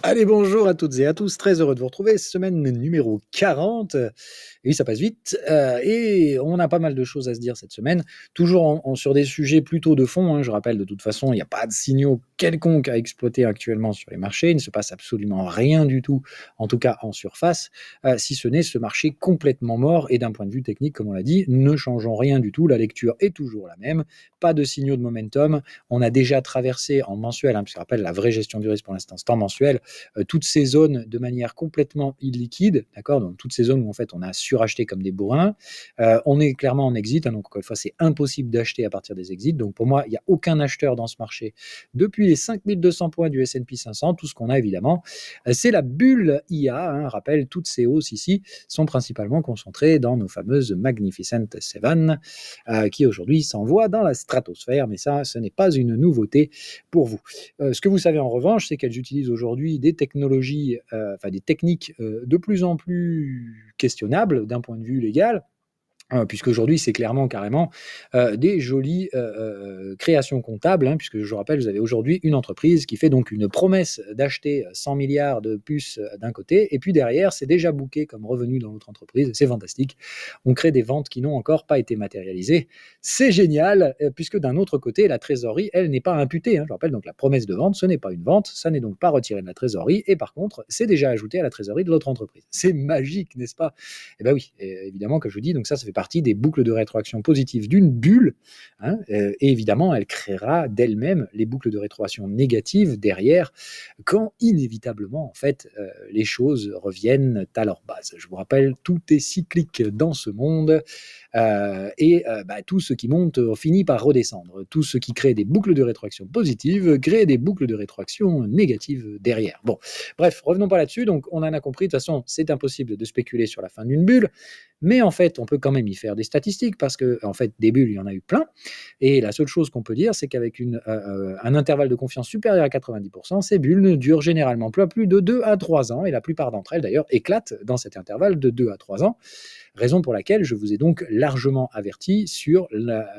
Allez, bonjour à toutes et à tous, très heureux de vous retrouver, semaine numéro 40. Et oui, ça passe vite, et on a pas mal de choses à se dire cette semaine, toujours sur des sujets plutôt de fond, hein. Je rappelle, de toute façon, il n'y a pas de signaux quelconques à exploiter actuellement sur les marchés, il ne se passe absolument rien du tout, en tout cas en surface, si ce n'est ce marché complètement mort, et d'un point de vue technique, comme on l'a dit, ne changeons rien du tout, la lecture est toujours la même, pas de signaux de momentum, on a déjà traversé en mensuel, hein, puisque je rappelle, la vraie gestion du risque pour l'instant, c'est en mensuel, toutes ces zones de manière complètement illiquide, d'accord, donc toutes ces zones où en fait on a suracheté comme des bourrins, on est clairement en exit, hein, donc encore une fois c'est impossible d'acheter à partir des exits, donc pour moi il n'y a aucun acheteur dans ce marché depuis les 5200 points du S&P 500, tout ce qu'on a évidemment c'est la bulle IA, hein, rappelle, toutes ces hausses ici sont principalement concentrées dans nos fameuses Magnificent Seven, qui aujourd'hui s'envoient dans la stratosphère, mais ça ce n'est pas une nouveauté pour vous. Ce que vous savez en revanche, c'est qu'elles utilisent aujourd'hui des technologies, enfin des techniques de plus en plus questionnables d'un point de vue légal, puisqu'aujourd'hui, c'est clairement, carrément, des jolies créations comptables, hein, puisque je rappelle, vous avez aujourd'hui une entreprise qui fait donc une promesse d'acheter 100 milliards de puces d'un côté, et puis derrière, c'est déjà booké comme revenu dans l'autre entreprise, c'est fantastique. On crée des ventes qui n'ont encore pas été matérialisées. C'est génial, puisque d'un autre côté, la trésorerie, elle, n'est pas imputée, hein. Je rappelle, donc la promesse de vente, ce n'est pas une vente, ça n'est donc pas retiré de la trésorerie, et par contre, c'est déjà ajouté à la trésorerie de l'autre entreprise. C'est magique, n'est-ce pas? Eh bien oui, évidemment que je vous dis, donc ça fait partie des boucles de rétroaction positives d'une bulle, hein, et évidemment, elle créera d'elle-même les boucles de rétroaction négatives derrière, quand inévitablement, en fait, les choses reviennent à leur base. Je vous rappelle, tout est cyclique dans ce monde, tout ce qui monte finit par redescendre. Tout ce qui crée des boucles de rétroaction positives crée des boucles de rétroaction négatives derrière. Bon, bref, revenons pas là-dessus. Donc, on en a compris. De toute façon, c'est impossible de spéculer sur la fin d'une bulle, mais en fait, on peut quand même y faire des statistiques parce que, en fait, des bulles, il y en a eu plein. Et la seule chose qu'on peut dire, c'est qu'avec un intervalle de confiance supérieur à 90%, ces bulles ne durent généralement pas plus de 2 à 3 ans, et la plupart d'entre elles, d'ailleurs, éclatent dans cet intervalle de 2 à 3 ans. Raison pour laquelle je vous ai donc largement averti sur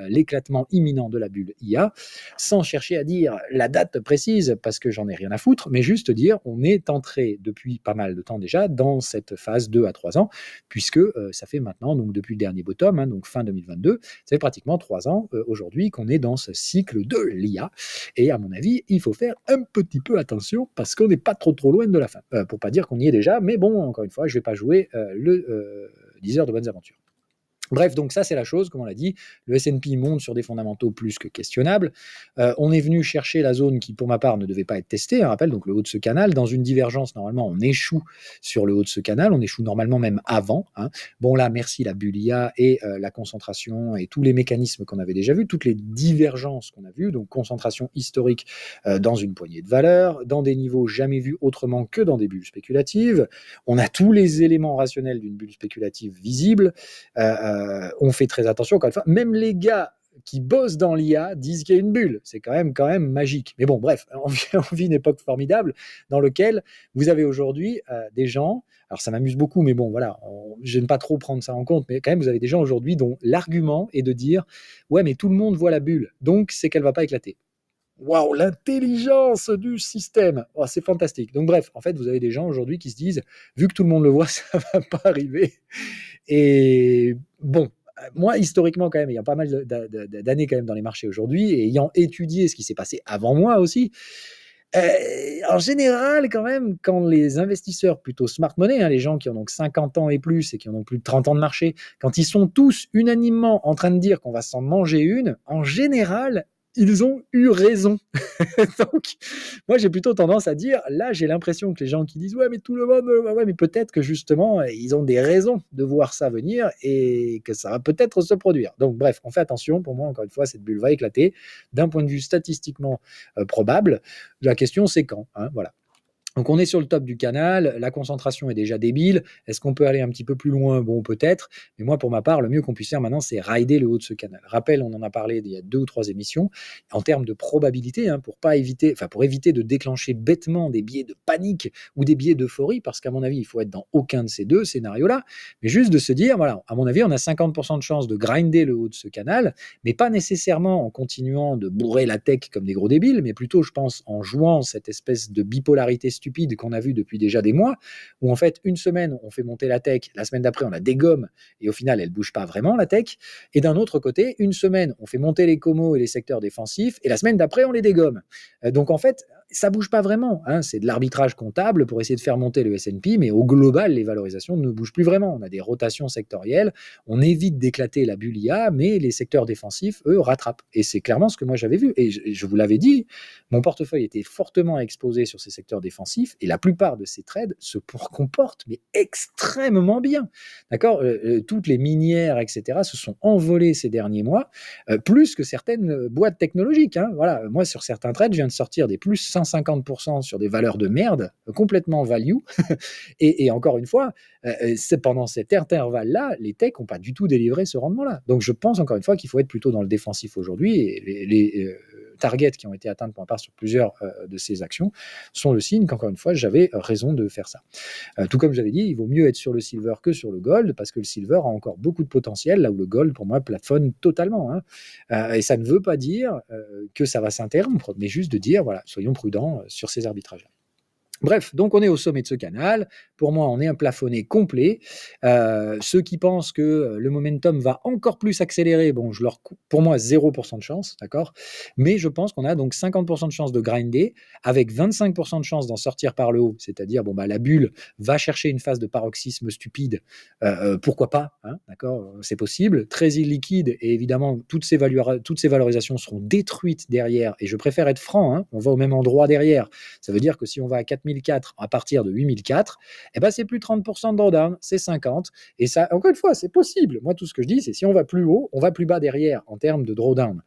l'éclatement imminent de la bulle IA, sans chercher à dire la date précise, parce que j'en ai rien à foutre, mais juste dire on est entré depuis pas mal de temps déjà dans cette phase 2 à 3 ans, puisque ça fait maintenant, donc depuis le dernier bottom, hein, donc fin 2022, ça fait pratiquement 3 ans aujourd'hui qu'on est dans ce cycle de l'IA. Et à mon avis, il faut faire un petit peu attention parce qu'on n'est pas trop loin de la fin. Pour pas dire qu'on y est déjà, mais bon, encore une fois, je vais pas jouer le 10 heures de bonnes aventures. Bref, donc ça c'est la chose, comme on l'a dit, le S&P monte sur des fondamentaux plus que questionnables. On est venu chercher la zone qui, pour ma part, ne devait pas être testée, un rappel, donc le haut de ce canal. Dans une divergence, normalement, on échoue sur le haut de ce canal, on échoue normalement même avant, hein. Bon là, merci la Bulia et la concentration et tous les mécanismes qu'on avait déjà vus, toutes les divergences qu'on a vues, donc concentration historique dans une poignée de valeurs, dans des niveaux jamais vus autrement que dans des bulles spéculatives. On a tous les éléments rationnels d'une bulle spéculative visibles. On fait très attention, encore une fois, même les gars qui bossent dans l'IA disent qu'il y a une bulle. C'est quand même magique. Mais bon, bref, on vit une époque formidable dans laquelle vous avez aujourd'hui des gens, alors ça m'amuse beaucoup, mais bon, voilà, je n'aime pas trop prendre ça en compte, mais quand même, vous avez des gens aujourd'hui dont l'argument est de dire ouais, mais tout le monde voit la bulle, donc c'est qu'elle va pas éclater. Waouh, l'intelligence du système! Oh, c'est fantastique. Donc bref, en fait, vous avez des gens aujourd'hui qui se disent, vu que tout le monde le voit, ça va pas arriver. Et bon, moi, historiquement, quand même, il y a pas mal d'années quand même dans les marchés aujourd'hui, et ayant étudié ce qui s'est passé avant moi aussi, en général, quand même, quand les investisseurs plutôt smart money, hein, les gens qui ont donc 50 ans et plus et qui ont donc plus de 30 ans de marché, quand ils sont tous unanimement en train de dire qu'on va s'en manger une, en général, ils ont eu raison. Donc, moi, j'ai plutôt tendance à dire, là, j'ai l'impression que les gens qui disent, ouais, mais tout le monde, ouais, mais peut-être que justement, ils ont des raisons de voir ça venir et que ça va peut-être se produire. Donc, bref, on fait attention. Pour moi, encore une fois, cette bulle va éclater d'un point de vue statistiquement probable. La question, c'est quand, hein, voilà. Donc on est sur le top du canal, la concentration est déjà débile. Est-ce qu'on peut aller un petit peu plus loin? Bon, peut-être. Mais moi, pour ma part, le mieux qu'on puisse faire maintenant, c'est rider le haut de ce canal. Rappel, on en a parlé il y a 2 ou 3 émissions. En termes de probabilité, hein, pour éviter de déclencher bêtement des biais de panique ou des biais d'euphorie, parce qu'à mon avis, il faut être dans aucun de ces deux scénarios-là. Mais juste de se dire, voilà, à mon avis, on a 50% de chance de grinder le haut de ce canal, mais pas nécessairement en continuant de bourrer la tech comme des gros débiles, mais plutôt, je pense, en jouant cette espèce de bipolarité stupide qu'on a vu depuis déjà des mois, où en fait, une semaine, on fait monter la tech, la semaine d'après, on la dégomme, et au final, elle ne bouge pas vraiment, la tech. Et d'un autre côté, une semaine, on fait monter les comos et les secteurs défensifs, et la semaine d'après, on les dégomme. Donc en fait, ça bouge pas vraiment. Hein. C'est de l'arbitrage comptable pour essayer de faire monter le S&P, mais au global, les valorisations ne bougent plus vraiment. On a des rotations sectorielles, on évite d'éclater la bulle IA, mais les secteurs défensifs, eux, rattrapent. Et c'est clairement ce que moi j'avais vu. Et je vous l'avais dit, mon portefeuille était fortement exposé sur ces secteurs défensifs, et la plupart de ces trades se comportent mais extrêmement bien. D'accord. Toutes les minières, etc., se sont envolées ces derniers mois, plus que certaines boîtes technologiques. Hein. Voilà. Moi, sur certains trades, je viens de sortir des plus 150% sur des valeurs de merde, complètement value. et encore une fois, c'est pendant cet intervalle-là, les techs n'ont pas du tout délivré ce rendement-là. Donc je pense encore une fois qu'il faut être plutôt dans le défensif aujourd'hui, et les targets qui ont été atteints pour ma part sur plusieurs de ces actions sont le signe qu'encore une fois, j'avais raison de faire ça. Tout comme j'avais dit, il vaut mieux être sur le silver que sur le gold, parce que le silver a encore beaucoup de potentiel, là où le gold, pour moi, plafonne totalement. Hein. Et ça ne veut pas dire que ça va s'interrompre, mais juste de dire, voilà, soyons prudents sur ces arbitrages-là. Bref, donc on est au sommet de ce canal. Pour moi, on est un plafonné complet. Ceux qui pensent que le momentum va encore plus accélérer, bon, pour moi, 0% de chance, d'accord. Mais je pense qu'on a donc 50% de chance de grinder, avec 25% de chance d'en sortir par le haut. C'est-à-dire, bon, bah, la bulle va chercher une phase de paroxysme stupide. Pourquoi pas, hein, d'accord. C'est possible. Très illiquide, et évidemment, toutes ces valorisations seront détruites derrière. Et je préfère être franc, hein, on va au même endroit derrière. Ça veut dire que si on va à 4004 à partir de 8004, eh ben c'est plus 30% de drawdown, c'est 50. Et ça, encore une fois, c'est possible. Moi, tout ce que je dis, c'est si on va plus haut, on va plus bas derrière en termes de drawdown.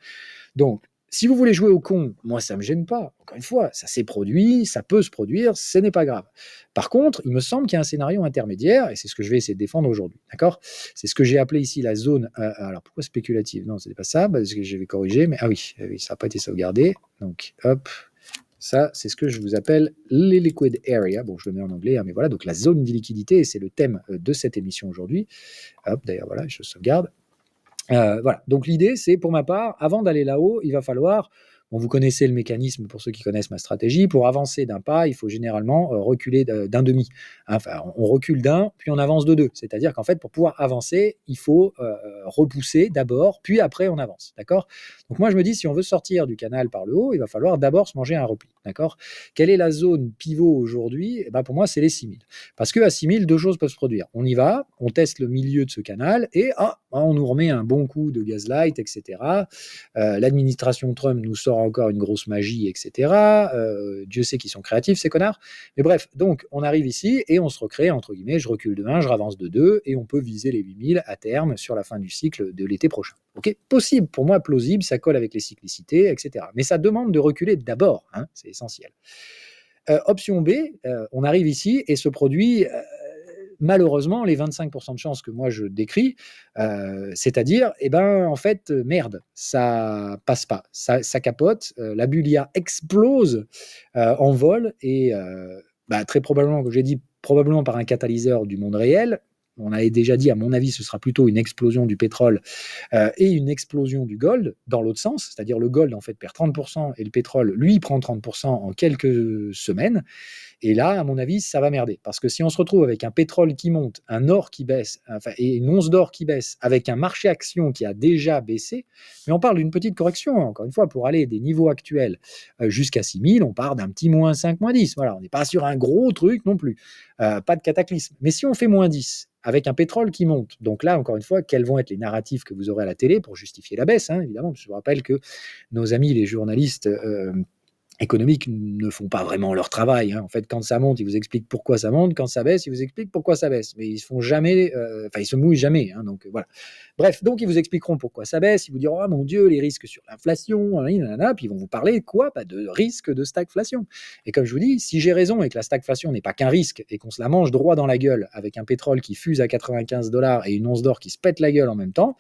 Donc, si vous voulez jouer au con, moi, ça ne me gêne pas. Encore une fois, ça s'est produit, ça peut se produire, ce n'est pas grave. Par contre, il me semble qu'il y a un scénario intermédiaire, et c'est ce que je vais essayer de défendre aujourd'hui. D'accord. C'est ce que j'ai appelé ici la zone. Alors, pourquoi spéculative? Non, ce n'est pas ça, parce que je vais corriger, mais oui, ça n'a pas été sauvegardé. Donc, hop. Ça, c'est ce que je vous appelle les liquid area. Bon, je le mets en anglais, hein, mais voilà, donc la zone d'illiquidité, et c'est le thème de cette émission aujourd'hui. Hop, d'ailleurs, voilà, je sauvegarde. Voilà, donc l'idée, c'est pour ma part, avant d'aller là-haut, il va falloir, bon, vous connaissez le mécanisme pour ceux qui connaissent ma stratégie, pour avancer d'un pas, il faut généralement reculer d'un demi. Enfin, on recule d'un, puis on avance de deux. C'est-à-dire qu'en fait, pour pouvoir avancer, il faut repousser d'abord, puis après on avance. D'accord. Donc moi, je me dis, si on veut sortir du canal par le haut, il va falloir d'abord se manger un repli. D'accord. Quelle est la zone pivot aujourd'hui? Eh ben, pour moi, c'est les 6000. Parce qu'à 6000, deux choses peuvent se produire. On y va, on teste le milieu de ce canal, et on nous remet un bon coup de gaslight, etc. L'administration Trump nous sort encore une grosse magie, etc. Dieu sait qu'ils sont créatifs, ces connards. Mais bref, donc on arrive ici et on se recrée, entre guillemets, je recule de 1, je ravance de 2, et on peut viser les 8000 à terme sur la fin du cycle de l'été prochain. Ok, possible, pour moi plausible, ça colle avec les cyclicités, etc. Mais ça demande de reculer d'abord, hein, c'est essentiel. Option B, on arrive ici et se produit malheureusement les 25% de chances que moi je décris, c'est-à-dire, en fait, merde, ça passe pas, ça capote, la bulle IA explose en vol, et très probablement, comme j'ai dit, probablement par un catalyseur du monde réel. On avait déjà dit, à mon avis, ce sera plutôt une explosion du pétrole et une explosion du gold dans l'autre sens, c'est-à-dire le gold en fait perd 30% et le pétrole, lui, prend 30% en quelques semaines. Et là, à mon avis, ça va merder. Parce que si on se retrouve avec un pétrole qui monte, un or qui baisse, et une once d'or qui baisse, avec un marché action qui a déjà baissé, mais on parle d'une petite correction, encore une fois, pour aller des niveaux actuels jusqu'à 6000, on part d'un petit moins 5, moins 10. Voilà, on n'est pas sur un gros truc non plus. Pas de cataclysme. Mais si on fait moins 10, avec un pétrole qui monte, donc là, encore une fois, quels vont être les narratifs que vous aurez à la télé pour justifier la baisse, hein, évidemment, parce que je vous rappelle que nos amis, les journalistes économiques, ne font pas vraiment leur travail. Hein. En fait, quand ça monte, ils vous expliquent pourquoi ça monte. Quand ça baisse, ils vous expliquent pourquoi ça baisse. Mais ils se font jamais, ils se mouillent jamais. Hein, donc voilà. Bref, donc ils vous expliqueront pourquoi ça baisse. Ils vous diront, oh mon Dieu, les risques sur l'inflation, puis ils vont vous parler quoi? De risque de stagflation. Et comme je vous dis, si j'ai raison et que la stagflation n'est pas qu'un risque et qu'on se la mange droit dans la gueule avec un pétrole qui fuse à 95 $ et une once d'or qui se pète la gueule en même temps,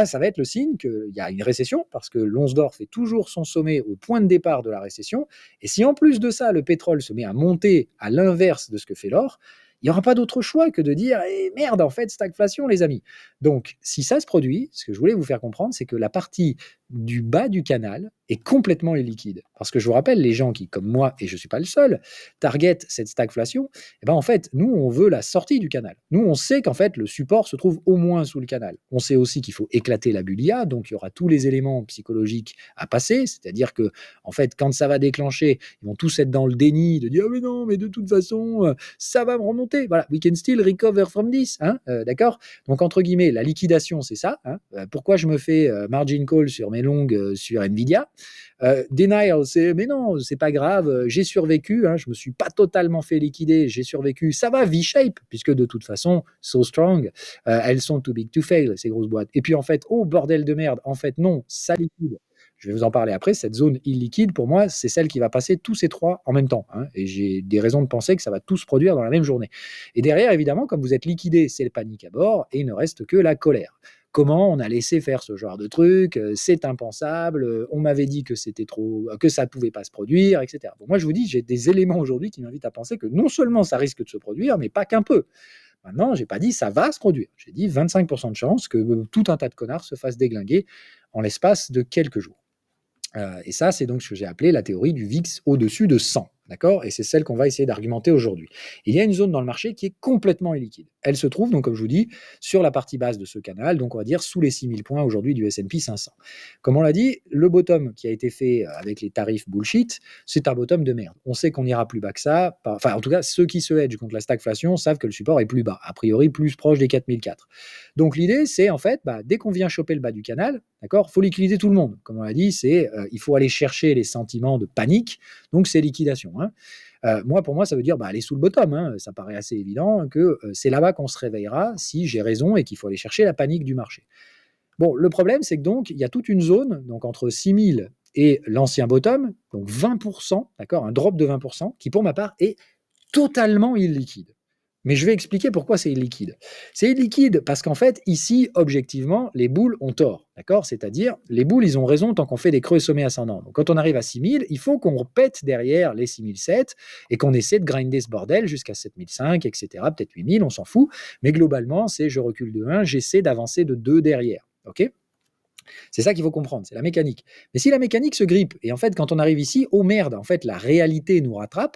ça va être le signe qu'il y a une récession, parce que l'once d'or fait toujours son sommet au point de départ de la récession. Et si en plus de ça, le pétrole se met à monter à l'inverse de ce que fait l'or, il n'y aura pas d'autre choix que de dire merde, en fait, stagflation, les amis. Donc, si ça se produit, ce que je voulais vous faire comprendre, c'est que la partie du bas du canal est complètement illiquide. Parce que je vous rappelle, les gens qui, comme moi, et je ne suis pas le seul, target cette stagflation, eh ben en fait, nous, on veut la sortie du canal. Nous, on sait qu'en fait, le support se trouve au moins sous le canal. On sait aussi qu'il faut éclater la bulle IA, donc il y aura tous les éléments psychologiques à passer, c'est-à-dire que, en fait, quand ça va déclencher, ils vont tous être dans le déni de dire ah mais non, mais de toute façon, ça va me remonter. Voilà, we can still recover from this, hein, d'accord. Donc entre guillemets, la liquidation, c'est ça. Hein. Pourquoi je me fais margin call sur mes longues sur Nvidia? Denial, c'est mais non, c'est pas grave, j'ai survécu, hein, je me suis pas totalement fait liquider, j'ai survécu, ça va V-shape, puisque de toute façon, so strong, elles sont too big to fail, ces grosses boîtes. Et puis en fait, oh bordel de merde, en fait non, ça liquide. Je vais vous en parler après, cette zone illiquide, pour moi, c'est celle qui va passer tous ces trois en même temps. Hein, et j'ai des raisons de penser que ça va tous se produire dans la même journée. Et derrière, évidemment, comme vous êtes liquidé, c'est le panique à bord, et il ne reste que la colère. Comment on a laissé faire ce genre de truc, c'est impensable, on m'avait dit que c'était trop, que ça ne pouvait pas se produire, etc. Bon, moi, je vous dis, j'ai des éléments aujourd'hui qui m'invitent à penser que non seulement ça risque de se produire, mais pas qu'un peu. Maintenant, j'ai pas dit ça va se produire. J'ai dit 25% de chance que tout un tas de connards se fassent déglinguer en l'espace de quelques jours. Et ça, c'est donc ce que j'ai appelé la théorie du VIX au-dessus de 100. D'accord. Et c'est celle qu'on va essayer d'argumenter aujourd'hui. Il y a une zone dans le marché qui est complètement illiquide. Elle se trouve, donc, comme je vous dis, sur la partie basse de ce canal, donc on va dire sous les 6000 points aujourd'hui du S&P 500. Comme on l'a dit, le bottom qui a été fait avec les tarifs bullshit, c'est un bottom de merde. On sait qu'on ira plus bas que ça. Enfin, en tout cas, ceux qui se hedgent contre la stagflation savent que le support est plus bas, a priori plus proche des 4004. Donc l'idée, c'est en fait, dès qu'on vient choper le bas du canal, d'accord, faut liquider tout le monde. Comme on l'a dit, il faut aller chercher les sentiments de panique, donc c'est liquidation. Hein. Pour moi, ça veut dire aller sous le bottom. Hein. Ça paraît assez évident que c'est là-bas qu'on se réveillera si j'ai raison et qu'il faut aller chercher la panique du marché. Bon, le problème, c'est que donc il y a toute une zone, donc entre 6000 et l'ancien bottom, donc 20%, d'accord, un drop de 20%, qui pour ma part est totalement illiquide. Mais je vais expliquer pourquoi c'est illiquide. C'est illiquide parce qu'en fait, ici, objectivement, les boules ont tort. D'accord. C'est-à-dire, les boules, ils ont raison tant qu'on fait des creux sommets ascendants. Donc, quand on arrive à 6000, il faut qu'on repète derrière les 6007 et qu'on essaie de grinder ce bordel jusqu'à 7005, etc. Peut-être 8000, on s'en fout. Mais globalement, c'est je recule de 1, j'essaie d'avancer de 2 derrière. OK. C'est ça qu'il faut comprendre, c'est la mécanique. Mais si la mécanique se grippe, et en fait, quand on arrive ici, oh merde, en fait, la réalité nous rattrape,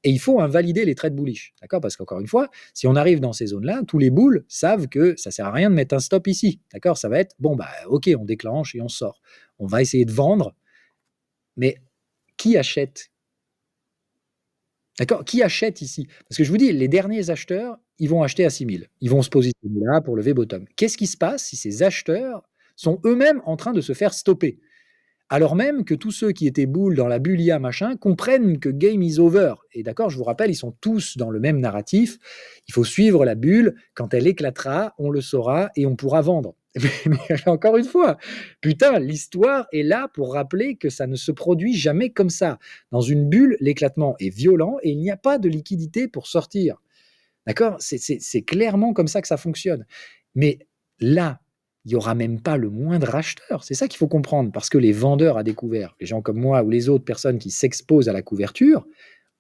et il faut invalider les trades bullish. D'accord. Parce qu'encore une fois, si on arrive dans ces zones-là, tous les bulls savent que ça sert à rien de mettre un stop ici. D'accord. Ça va être, ok, on déclenche et on sort. On va essayer de vendre, mais qui achète? D'accord. Qui achète ici? Parce que je vous dis, les derniers acheteurs, ils vont acheter à 6000. Ils vont se positionner là pour lever bottom. Qu'est-ce qui se passe si ces acheteurs sont eux-mêmes en train de se faire stopper? Alors même que tous ceux qui étaient boules dans la bulle IA machin comprennent que game is over. Et d'accord, je vous rappelle, ils sont tous dans le même narratif. Il faut suivre la bulle. Quand elle éclatera, on le saura et on pourra vendre. Mais encore une fois, putain, l'histoire est là pour rappeler que ça ne se produit jamais comme ça. Dans une bulle, l'éclatement est violent et il n'y a pas de liquidité pour sortir. D'accord. C'est clairement comme ça que ça fonctionne. Mais là, il n'y aura même pas le moindre acheteur. C'est ça qu'il faut comprendre, parce que les vendeurs à découvert, les gens comme moi ou les autres personnes qui s'exposent à la couverture,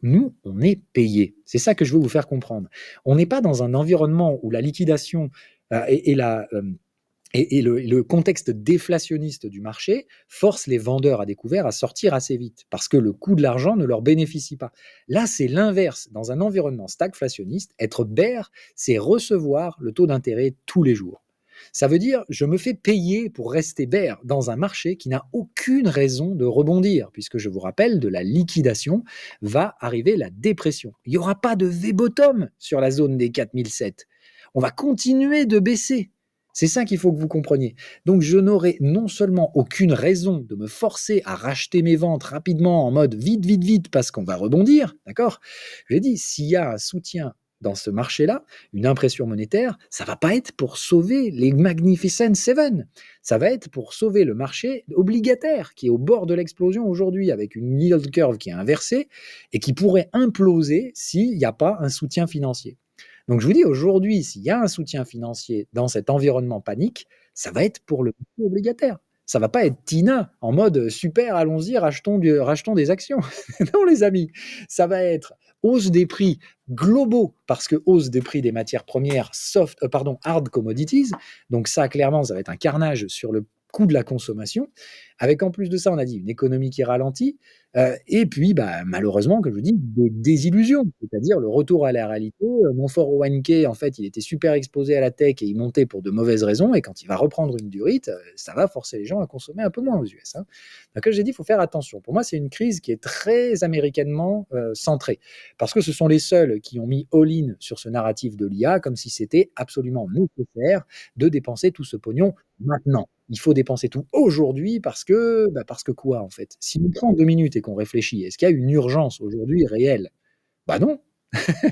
nous, on est payés. C'est ça que je veux vous faire comprendre. On n'est pas dans un environnement où la liquidation et le contexte déflationniste du marché force les vendeurs à découvert à sortir assez vite, parce que le coût de l'argent ne leur bénéficie pas. Là, c'est l'inverse. Dans un environnement stagflationniste, être bear, c'est recevoir le taux d'intérêt tous les jours. Ça veut dire, je me fais payer pour rester bear dans un marché qui n'a aucune raison de rebondir, puisque je vous rappelle, de la liquidation va arriver la dépression. Il n'y aura pas de V-bottom sur la zone des 4007. On va continuer de baisser. C'est ça qu'il faut que vous compreniez. Donc je n'aurai non seulement aucune raison de me forcer à racheter mes ventes rapidement en mode vite, vite, vite, parce qu'on va rebondir, d'accord? Je l'ai dit, s'il y a un soutien dans ce marché-là, une impression monétaire, ça va pas être pour sauver les Magnificent Seven. Ça va être pour sauver le marché obligataire qui est au bord de l'explosion aujourd'hui avec une yield curve qui est inversée et qui pourrait imploser s'il n'y a pas un soutien financier. Donc je vous dis, aujourd'hui, s'il y a un soutien financier dans cet environnement panique, ça va être pour le marché obligataire. Ça va pas être Tina en mode super, allons-y, rachetons des actions. Non, les amis, ça va être hausse des prix globaux, parce que hausse des prix des matières premières hard commodities. Donc ça, clairement, ça va être un carnage sur le coût de la consommation, avec en plus de ça, on a dit une économie qui ralentit, et puis malheureusement, comme je vous dis, des désillusions, c'est-à-dire le retour à la réalité. Mon 401(k), en fait, il était super exposé à la tech et il montait pour de mauvaises raisons, et quand il va reprendre une durite, ça va forcer les gens à consommer un peu moins aux US, hein. Donc comme j'ai dit, il faut faire attention. Pour moi, c'est une crise qui est très américainement centrée, parce que ce sont les seuls qui ont mis all-in sur ce narratif de l'IA, comme si c'était absolument nécessaire de dépenser tout ce pognon maintenant. Il faut dépenser tout aujourd'hui parce que quoi, en fait? Si on prend 2 minutes et qu'on réfléchit, est-ce qu'il y a une urgence aujourd'hui réelle? Bah non,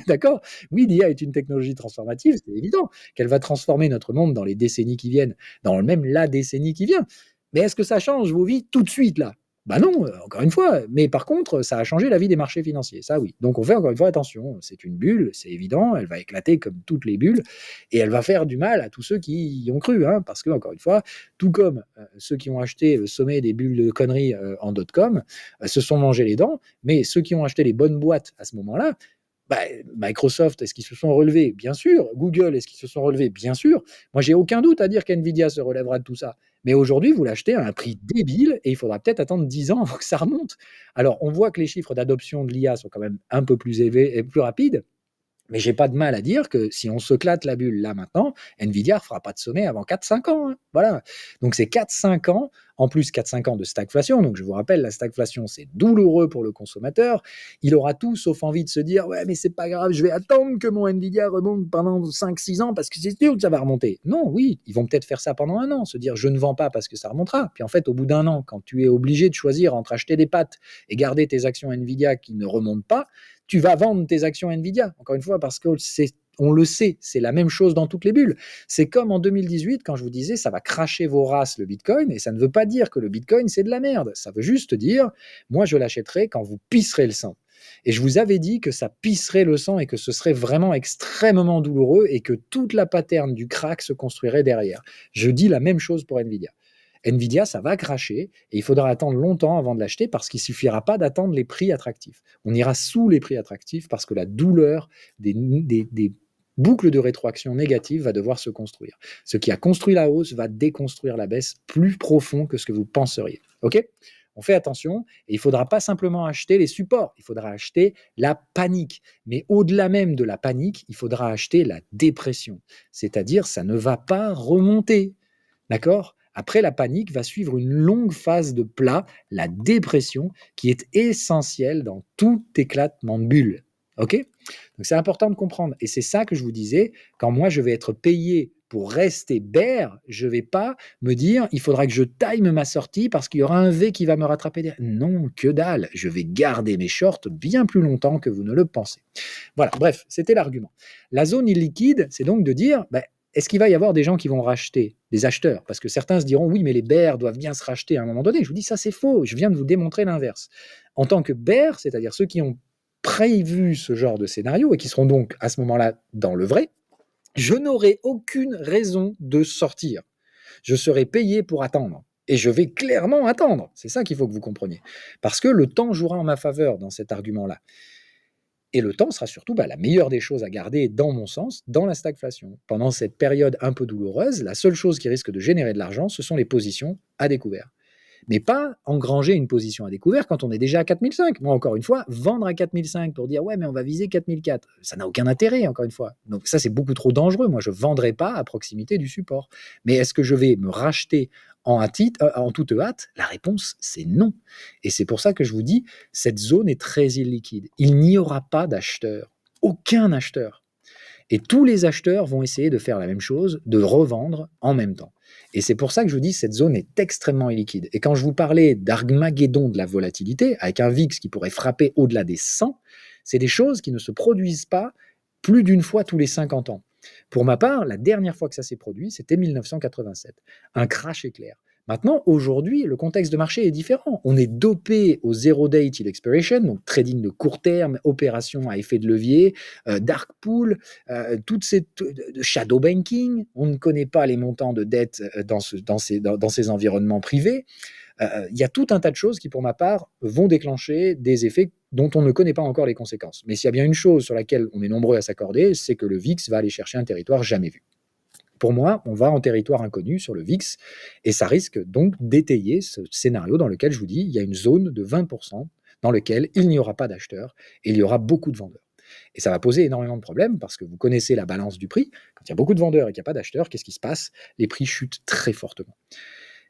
d'accord? Oui, l'IA est une technologie transformative, c'est évident qu'elle va transformer notre monde dans les décennies qui viennent, dans même la décennie qui vient. Mais est-ce que ça change vos vies tout de suite là? Bah non, encore une fois. Mais par contre, ça a changé la vie des marchés financiers, ça oui. Donc on fait encore une fois attention. C'est une bulle, c'est évident, elle va éclater comme toutes les bulles, et elle va faire du mal à tous ceux qui y ont cru, hein, parce que encore une fois, tout comme ceux qui ont acheté le sommet des bulles de conneries en dot-com se sont mangés les dents, mais ceux qui ont acheté les bonnes boîtes à ce moment-là, bah, Microsoft, est-ce qu'ils se sont relevés? Bien sûr. Google, est-ce qu'ils se sont relevés? Bien sûr. Moi, j'ai aucun doute à dire qu'NVIDIA se relèvera de tout ça. Mais aujourd'hui, vous l'achetez à un prix débile et il faudra peut-être attendre 10 ans avant que ça remonte. Alors, on voit que les chiffres d'adoption de l'IA sont quand même un peu plus élevés et plus rapides. Mais j'ai pas de mal à dire que si on se clate la bulle là maintenant, Nvidia ne fera pas de sommet avant 4-5 ans, hein. Voilà. Donc c'est 4-5 ans, en plus 4-5 ans de stagflation. Donc je vous rappelle, la stagflation, c'est douloureux pour le consommateur. Il aura tout sauf envie de se dire ouais, mais c'est pas grave, je vais attendre que mon Nvidia remonte pendant 5-6 ans parce que c'est sûr que ça va remonter. Non, oui, ils vont peut-être faire ça pendant un an, se dire je ne vends pas parce que ça remontera. Puis en fait, au bout d'un an, quand tu es obligé de choisir entre acheter des pâtes et garder tes actions Nvidia qui ne remontent pas, tu vas vendre tes actions Nvidia, encore une fois, parce que on le sait, c'est la même chose dans toutes les bulles. C'est comme en 2018, quand je vous disais, ça va cracher vos races le Bitcoin, et ça ne veut pas dire que le Bitcoin, c'est de la merde. Ça veut juste dire, moi, je l'achèterai quand vous pisserez le sang. Et je vous avais dit que ça pisserait le sang et que ce serait vraiment extrêmement douloureux et que toute la pattern du crack se construirait derrière. Je dis la même chose pour Nvidia. Nvidia, ça va cracher et il faudra attendre longtemps avant de l'acheter parce qu'il ne suffira pas d'attendre les prix attractifs. On ira sous les prix attractifs parce que la douleur des boucles de rétroaction négatives va devoir se construire. Ce qui a construit la hausse va déconstruire la baisse plus profond que ce que vous penseriez. OK ? On fait attention et il ne faudra pas simplement acheter les supports, il faudra acheter la panique. Mais au-delà même de la panique, il faudra acheter la dépression. C'est-à-dire, ça ne va pas remonter. D'accord? Après la panique va suivre une longue phase de plat, la dépression, qui est essentielle dans tout éclatement de bulle. OK? Donc c'est important de comprendre. Et c'est ça que je vous disais, quand moi je vais être payé pour rester bear, je ne vais pas me dire il faudra que je time ma sortie parce qu'il y aura un V qui va me rattraper derrière. Non, que dalle. Je vais garder mes shorts bien plus longtemps que vous ne le pensez. Voilà, bref, c'était l'argument. La zone illiquide, c'est donc de dire est-ce qu'il va y avoir des gens qui vont racheter, des acheteurs? Parce que certains se diront, oui, mais les bears doivent bien se racheter à un moment donné. Je vous dis, ça c'est faux. Je viens de vous démontrer l'inverse. En tant que bears, c'est-à-dire ceux qui ont prévu ce genre de scénario et qui seront donc à ce moment-là dans le vrai, je n'aurai aucune raison de sortir. Je serai payé pour attendre. Et je vais clairement attendre. C'est ça qu'il faut que vous compreniez. Parce que le temps jouera en ma faveur dans cet argument-là. Et le temps sera surtout la meilleure des choses à garder, dans mon sens, dans la stagflation. Pendant cette période un peu douloureuse, la seule chose qui risque de générer de l'argent, ce sont les positions à découvert. Mais pas engranger une position à découvert quand on est déjà à 4005. Moi, encore une fois, vendre à 4005 pour dire ouais, mais on va viser 4004, ça n'a aucun intérêt, encore une fois. Donc ça, c'est beaucoup trop dangereux. Moi, je ne vendrai pas à proximité du support. Mais est-ce que je vais me racheter en toute hâte? La réponse, c'est non. Et c'est pour ça que je vous dis, cette zone est très illiquide. Il n'y aura pas d'acheteurs. Aucun acheteur. Et tous les acheteurs vont essayer de faire la même chose, de revendre en même temps. Et c'est pour ça que je vous dis, cette zone est extrêmement illiquide. Et quand je vous parlais d'Armageddon de la volatilité, avec un VIX qui pourrait frapper au-delà des 100, c'est des choses qui ne se produisent pas plus d'une fois tous les 50 ans. Pour ma part, la dernière fois que ça s'est produit, c'était 1987. Un crash éclair. Maintenant, aujourd'hui, le contexte de marché est différent. On est dopé au zero day till expiration, donc trading de court terme, opérations à effet de levier, dark pool, toutes ces shadow banking. On ne connaît pas les montants de dette dans ces environnements privés. Il y a tout un tas de choses qui, pour ma part, vont déclencher des effets dont on ne connaît pas encore les conséquences. Mais s'il y a bien une chose sur laquelle on est nombreux à s'accorder, c'est que le VIX va aller chercher un territoire jamais vu. pour moi, on va en territoire inconnu sur le VIX, et ça risque donc d'étayer ce scénario dans lequel je vous dis, il y a une zone de 20% dans lequel il n'y aura pas d'acheteurs et il y aura beaucoup de vendeurs. Et ça va poser énormément de problèmes parce que vous connaissez la balance du prix. Quand il y a beaucoup de vendeurs et qu'il n'y a pas d'acheteurs, qu'est-ce qui se passe? Les prix chutent très fortement.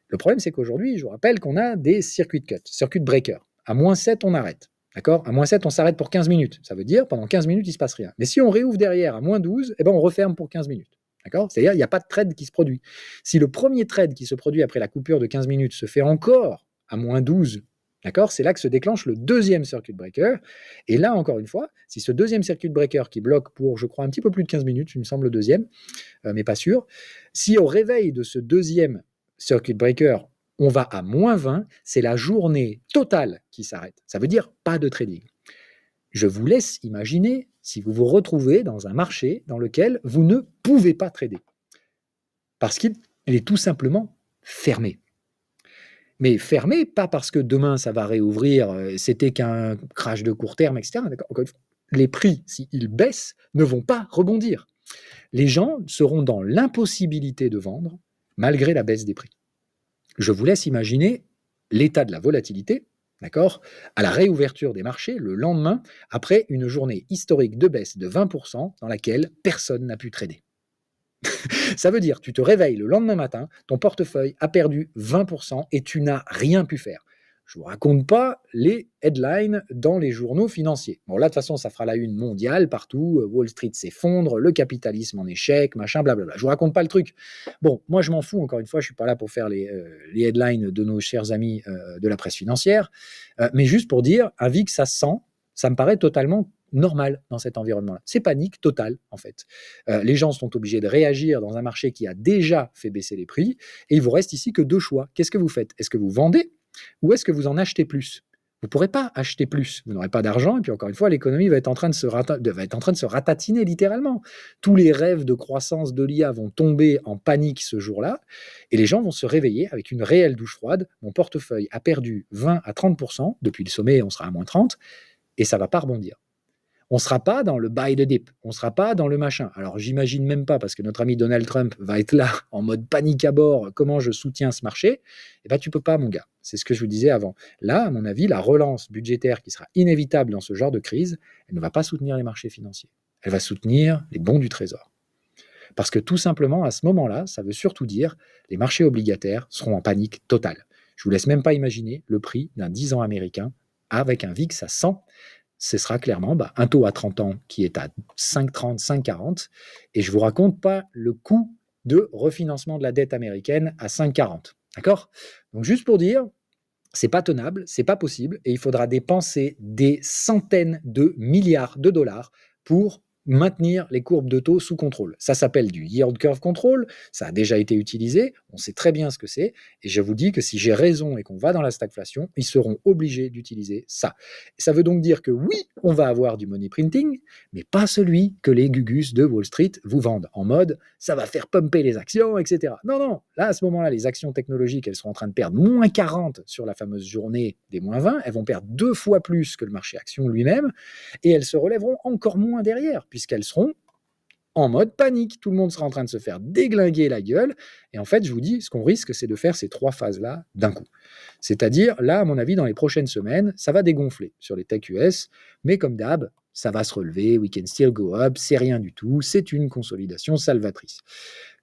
Le problème, c'est qu'aujourd'hui, je vous rappelle qu'on a des circuit cuts, circuit breakers. À -7, on arrête. D'accord? À -7, on s'arrête pour 15 minutes. Ça veut dire, pendant 15 minutes, il ne se passe rien. Mais si on réouvre derrière à -12, eh ben, on referme pour 15 minutes. D'accord? C'est-à-dire, il n'y a pas de trade qui se produit. Si le premier trade qui se produit après la coupure de 15 minutes se fait encore à -12, d'accord? C'est là que se déclenche le deuxième circuit breaker. Et là, encore une fois, si ce deuxième circuit breaker qui bloque pour, je crois, un petit peu plus de 15 minutes, il me semble le deuxième, mais pas sûr, si au réveil de ce deuxième circuit breaker, on va à -20, c'est la journée totale qui s'arrête. Ça veut dire pas de trading. Je vous laisse imaginer si vous vous retrouvez dans un marché dans lequel vous ne pouvez pas trader. Parce qu'il est tout simplement fermé. Mais fermé, pas parce que demain ça va réouvrir, c'était qu'un crash de court terme, etc. Encore une fois, les prix, s'ils baissent, ne vont pas rebondir. Les gens seront dans l'impossibilité de vendre malgré la baisse des prix. Je vous laisse imaginer l'état de la volatilité, d'accord, à la réouverture des marchés le lendemain, après une journée historique de baisse de 20% dans laquelle personne n'a pu trader. Ça veut dire, tu te réveilles le lendemain matin, ton portefeuille a perdu 20% et tu n'as rien pu faire. Je ne vous raconte pas les headlines dans les journaux financiers. Bon, là, de toute façon, ça fera la une mondiale partout. Wall Street s'effondre, le capitalisme en échec, machin, blablabla. Je ne vous raconte pas le truc. Bon, moi, je m'en fous, encore une fois, je ne suis pas là pour faire les headlines de nos chers amis de la presse financière. Mais juste pour dire, un VIX à 100, ça me paraît totalement normal dans cet environnement-là. C'est panique totale, en fait. Les gens sont obligés de réagir dans un marché qui a déjà fait baisser les prix, et il vous reste ici que deux choix. Qu'est-ce que vous faites? Est-ce que vous vendez ou est-ce que vous en achetez plus? Vous ne pourrez pas acheter plus, vous n'aurez pas d'argent, et puis encore une fois, l'économie va être en train de se ratatiner littéralement. Tous les rêves de croissance de l'IA vont tomber en panique ce jour-là, et les gens vont se réveiller avec une réelle douche froide. Mon portefeuille a perdu 20 à 30%, depuis le sommet, on sera à -30, et ça ne va pas rebondir. On ne sera pas dans le buy the dip, on ne sera pas dans le machin. Alors j'imagine même pas, parce que notre ami Donald Trump va être là en mode panique à bord, comment je soutiens ce marché? Eh bien tu peux pas, mon gars. C'est ce que je vous disais avant. Là, à mon avis, la relance budgétaire qui sera inévitable dans ce genre de crise, elle ne va pas soutenir les marchés financiers. Elle va soutenir les bons du trésor. Parce que tout simplement, à ce moment-là, ça veut surtout dire les marchés obligataires seront en panique totale. Je vous laisse même pas imaginer le prix d'un 10 ans américain avec un VIX à 100. Ce sera clairement un taux à 30 ans qui est à 5,30, 5,40. Et je ne vous raconte pas le coût de refinancement de la dette américaine à 5,40. D'accord? Donc juste pour dire, c'est pas tenable, c'est pas possible, et il faudra dépenser des centaines de milliards de dollars pour maintenir les courbes de taux sous contrôle. Ça s'appelle du yield curve control, ça a déjà été utilisé, on sait très bien ce que c'est, et je vous dis que si j'ai raison et qu'on va dans la stagflation, ils seront obligés d'utiliser ça. Ça veut donc dire que oui, on va avoir du money printing, mais pas celui que les gugus de Wall Street vous vendent, en mode ça va faire pumper les actions, etc. Non, non, là à ce moment-là, les actions technologiques, elles seront en train de perdre -40 sur la fameuse journée des -20, elles vont perdre 2 fois plus que le marché action lui-même, et elles se relèveront encore moins derrière, puisqu'elles seront en mode panique. Tout le monde sera en train de se faire déglinguer la gueule. Et en fait, je vous dis, ce qu'on risque, c'est de faire ces trois phases-là d'un coup. C'est-à-dire, là, à mon avis, dans les prochaines semaines, ça va dégonfler sur les tech US, mais comme d'hab, ça va se relever, we can still go up, c'est rien du tout, c'est une consolidation salvatrice.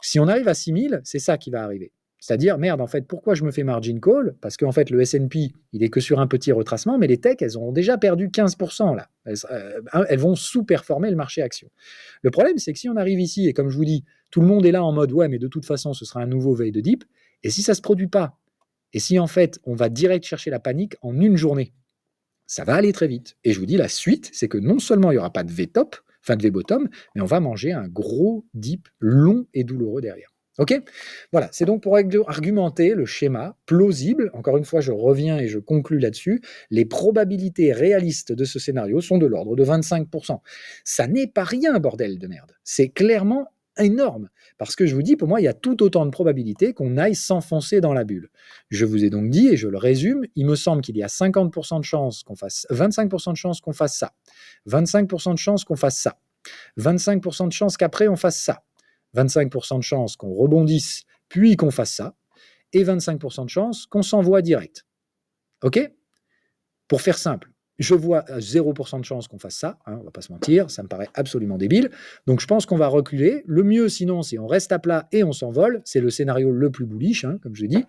Si on arrive à 6000, c'est ça qui va arriver. C'est-à-dire, merde, en fait, pourquoi je me fais margin call? Parce qu'en fait, le S&P, il est que sur un petit retracement, mais les techs, elles ont déjà perdu 15% là. Elles vont sous-performer le marché action. Le problème, c'est que si on arrive ici, et comme je vous dis, tout le monde est là en mode, ouais, mais de toute façon, ce sera un nouveau veille de dip, et si ça ne se produit pas, et si en fait, on va direct chercher la panique en une journée, ça va aller très vite. Et je vous dis, la suite, c'est que non seulement il n'y aura pas de V-top, enfin de V-bottom, mais on va manger un gros dip long et douloureux derrière. Ok? Voilà, c'est donc pour argumenter le schéma plausible. Encore une fois, je reviens et je conclus là-dessus. Les probabilités réalistes de ce scénario sont de l'ordre de 25%. Ça n'est pas rien, bordel de merde. C'est clairement énorme. Parce que je vous dis, pour moi, il y a tout autant de probabilités qu'on aille s'enfoncer dans la bulle. Je vous ai donc dit, et je le résume, il me semble qu'il y a 50% de chances qu'on fasse, 25% de chances qu'on fasse ça, 25% de chances qu'on fasse ça, 25% de chances qu'après on fasse ça, 25% de chances qu'on rebondisse, puis qu'on fasse ça, et 25% de chances qu'on s'envoie direct. OK? Pour faire simple, je vois 0% de chance qu'on fasse ça, hein, on va pas se mentir, ça me paraît absolument débile. Donc je pense qu'on va reculer. Le mieux, sinon, c'est on reste à plat et on s'envole. C'est le scénario le plus bullish, hein, comme je l'ai dit.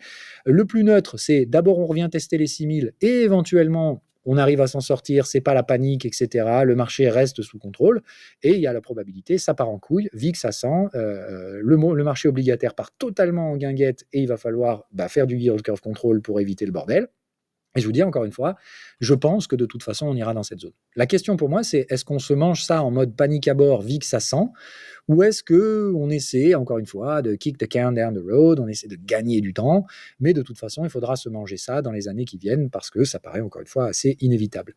Le plus neutre, c'est d'abord on revient tester les 6000 et éventuellement on arrive à s'en sortir, c'est pas la panique, etc. Le marché reste sous contrôle et il y a la probabilité, ça part en couille, VIX à 100, le marché obligataire part totalement en guinguette et il va falloir faire du yield curve control pour éviter le bordel. Et je vous dis encore une fois, je pense que de toute façon, on ira dans cette zone. La question pour moi, c'est est-ce qu'on se mange ça en mode panique à bord, VIX à 100, ou est-ce qu'on essaie, encore une fois, de kick the can down the road, on essaie de gagner du temps, mais de toute façon, il faudra se manger ça dans les années qui viennent parce que ça paraît, encore une fois, assez inévitable.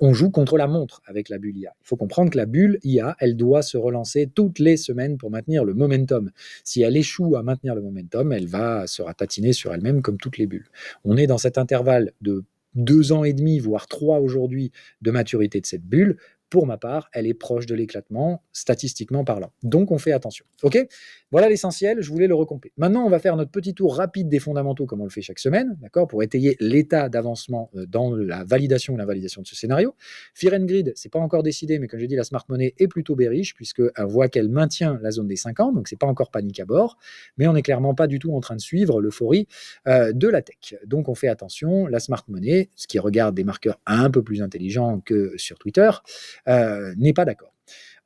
On joue contre la montre avec la bulle IA. Il faut comprendre que la bulle IA, elle doit se relancer toutes les semaines pour maintenir le momentum. Si elle échoue à maintenir le momentum, elle va se ratatiner sur elle-même comme toutes les bulles. On est dans cet intervalle de 2 ans et demi, voire 3 aujourd'hui, de maturité de cette bulle. Pour ma part, elle est proche de l'éclatement, statistiquement parlant. Donc, on fait attention. OK? Voilà l'essentiel, je voulais le recomper. Maintenant, on va faire notre petit tour rapide des fondamentaux, comme on le fait chaque semaine, d'accord, pour étayer l'état d'avancement dans la validation ou l'invalidation de ce scénario. Fear and Greed, c'est pas encore décidé, mais comme j'ai dit, la smart money est plutôt bearish, puisqu'on voit qu'elle maintient la zone des 50, donc c'est pas encore panique à bord, mais on n'est clairement pas du tout en train de suivre l'euphorie de la tech. Donc, on fait attention, la smart money, ce qui regarde des marqueurs un peu plus intelligents que sur Twitter, n'est pas d'accord.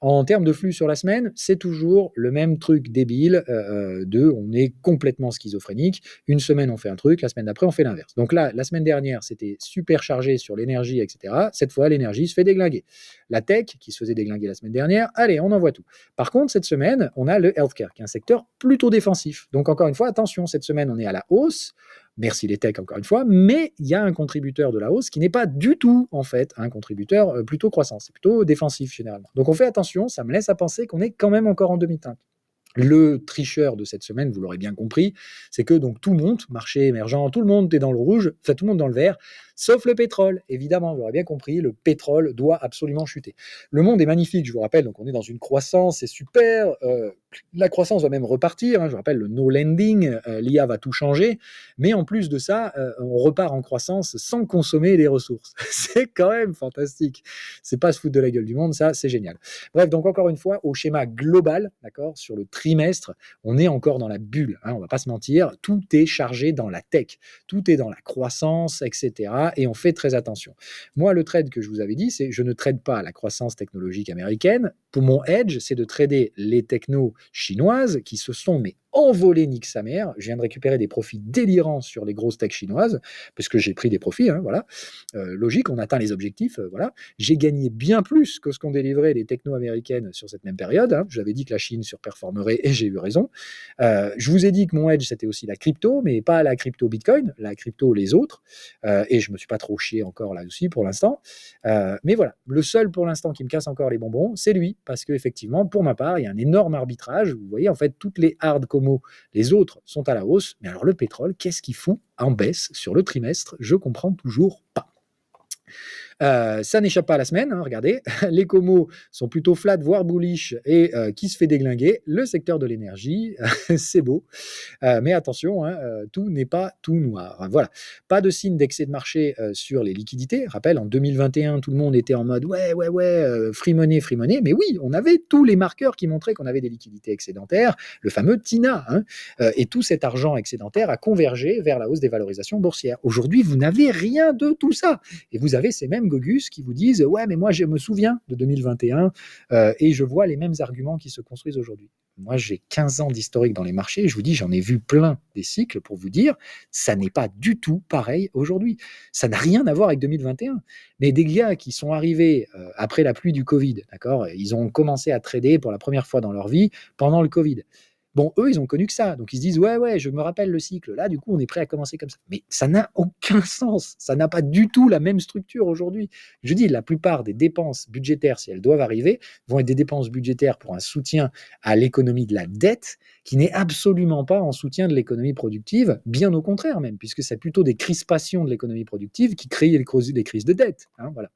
En termes de flux sur la semaine, c'est toujours le même truc débile on est complètement schizophrénique. Une semaine, on fait un truc, la semaine d'après, on fait l'inverse. Donc là, la semaine dernière, c'était super chargé sur l'énergie, etc. Cette fois, l'énergie se fait déglinguer. La tech, qui se faisait déglinguer la semaine dernière, allez, on envoie tout. Par contre, cette semaine, on a le healthcare, qui est un secteur plutôt défensif. Donc encore une fois, attention, cette semaine, on est à la hausse. Merci les techs encore une fois, mais il y a un contributeur de la hausse qui n'est pas du tout, en fait, un contributeur plutôt croissant, c'est plutôt défensif généralement. Donc on fait attention, ça me laisse à penser qu'on est quand même encore en demi-teinte. Le tricheur de cette semaine, vous l'aurez bien compris, c'est que donc tout monte, marché émergent, tout le monde est dans le rouge, enfin tout le monde dans le vert, sauf le pétrole. Évidemment, vous l'aurez bien compris, le pétrole doit absolument chuter. Le monde est magnifique, je vous rappelle, donc on est dans une croissance, c'est super. La croissance va même repartir, hein, je vous rappelle le no landing, l'IA va tout changer, mais en plus de ça, on repart en croissance sans consommer les ressources. C'est quand même fantastique. C'est pas se foutre de la gueule du monde, ça, c'est génial. Bref, donc encore une fois, au schéma global, d'accord, sur le trimestre, on est encore dans la bulle, hein, on va pas se mentir, tout est chargé dans la tech, tout est dans la croissance, etc. Et on fait très attention. Moi, le trade que je vous avais dit, c'est je ne trade pas la croissance technologique américaine. Pour mon hedge, c'est de trader les technos chinoises qui se sont envolé nique sa mère. Je viens de récupérer des profits délirants sur les grosses tech chinoises, parce que j'ai pris des profits, hein, voilà. Logique, on atteint les objectifs, voilà. J'ai gagné bien plus que ce qu'ont délivré les techno américaines sur cette même période. Hein. Je vous avais dit que la Chine surperformerait et j'ai eu raison. Je vous ai dit que mon hedge, c'était aussi la crypto, mais pas la crypto Bitcoin, la crypto les autres. Et je me suis pas trop chié encore là aussi pour l'instant. Mais voilà, le seul pour l'instant qui me casse encore les bonbons, c'est lui, parce qu'effectivement, pour ma part, il y a un énorme arbitrage. Vous voyez, en fait, toutes les hard como, les autres sont à la hausse. Mais alors le pétrole, qu'est-ce qu'il fout en baisse sur le trimestre? Je comprends toujours pas. Ça n'échappe pas à la semaine, hein, regardez. Les comos sont plutôt flat, voire bullish, et qui se fait déglinguer. Le secteur de l'énergie, c'est beau. Mais attention, hein, tout n'est pas tout noir. Voilà. Pas de signe d'excès de marché sur les liquidités. Rappel, en 2021, tout le monde était en mode ouais, free money, free money. Mais oui, on avait tous les marqueurs qui montraient qu'on avait des liquidités excédentaires, le fameux TINA. Hein, et tout cet argent excédentaire a convergé vers la hausse des valorisations boursières. Aujourd'hui, vous n'avez rien de tout ça. Et vous avez ces mêmes gogus qui vous disent ouais, mais moi, je me souviens de 2021 et je vois les mêmes arguments qui se construisent aujourd'hui. Moi, j'ai 15 ans d'historique dans les marchés. Je vous dis, j'en ai vu plein des cycles pour vous dire, ça n'est pas du tout pareil aujourd'hui. Ça n'a rien à voir avec 2021. Mais des gars qui sont arrivés après la pluie du Covid, d'accord, ils ont commencé à trader pour la première fois dans leur vie pendant le Covid. Bon, eux, ils ont connu que ça. Donc, ils se disent, ouais, je me rappelle le cycle. Là, du coup, on est prêt à commencer comme ça. Mais ça n'a aucun sens. Ça n'a pas du tout la même structure aujourd'hui. Je dis, la plupart des dépenses budgétaires, si elles doivent arriver, vont être des dépenses budgétaires pour un soutien à l'économie de la dette, qui n'est absolument pas en soutien de l'économie productive, bien au contraire même, puisque c'est plutôt des crispations de l'économie productive qui créent les crises de dette. Hein, voilà.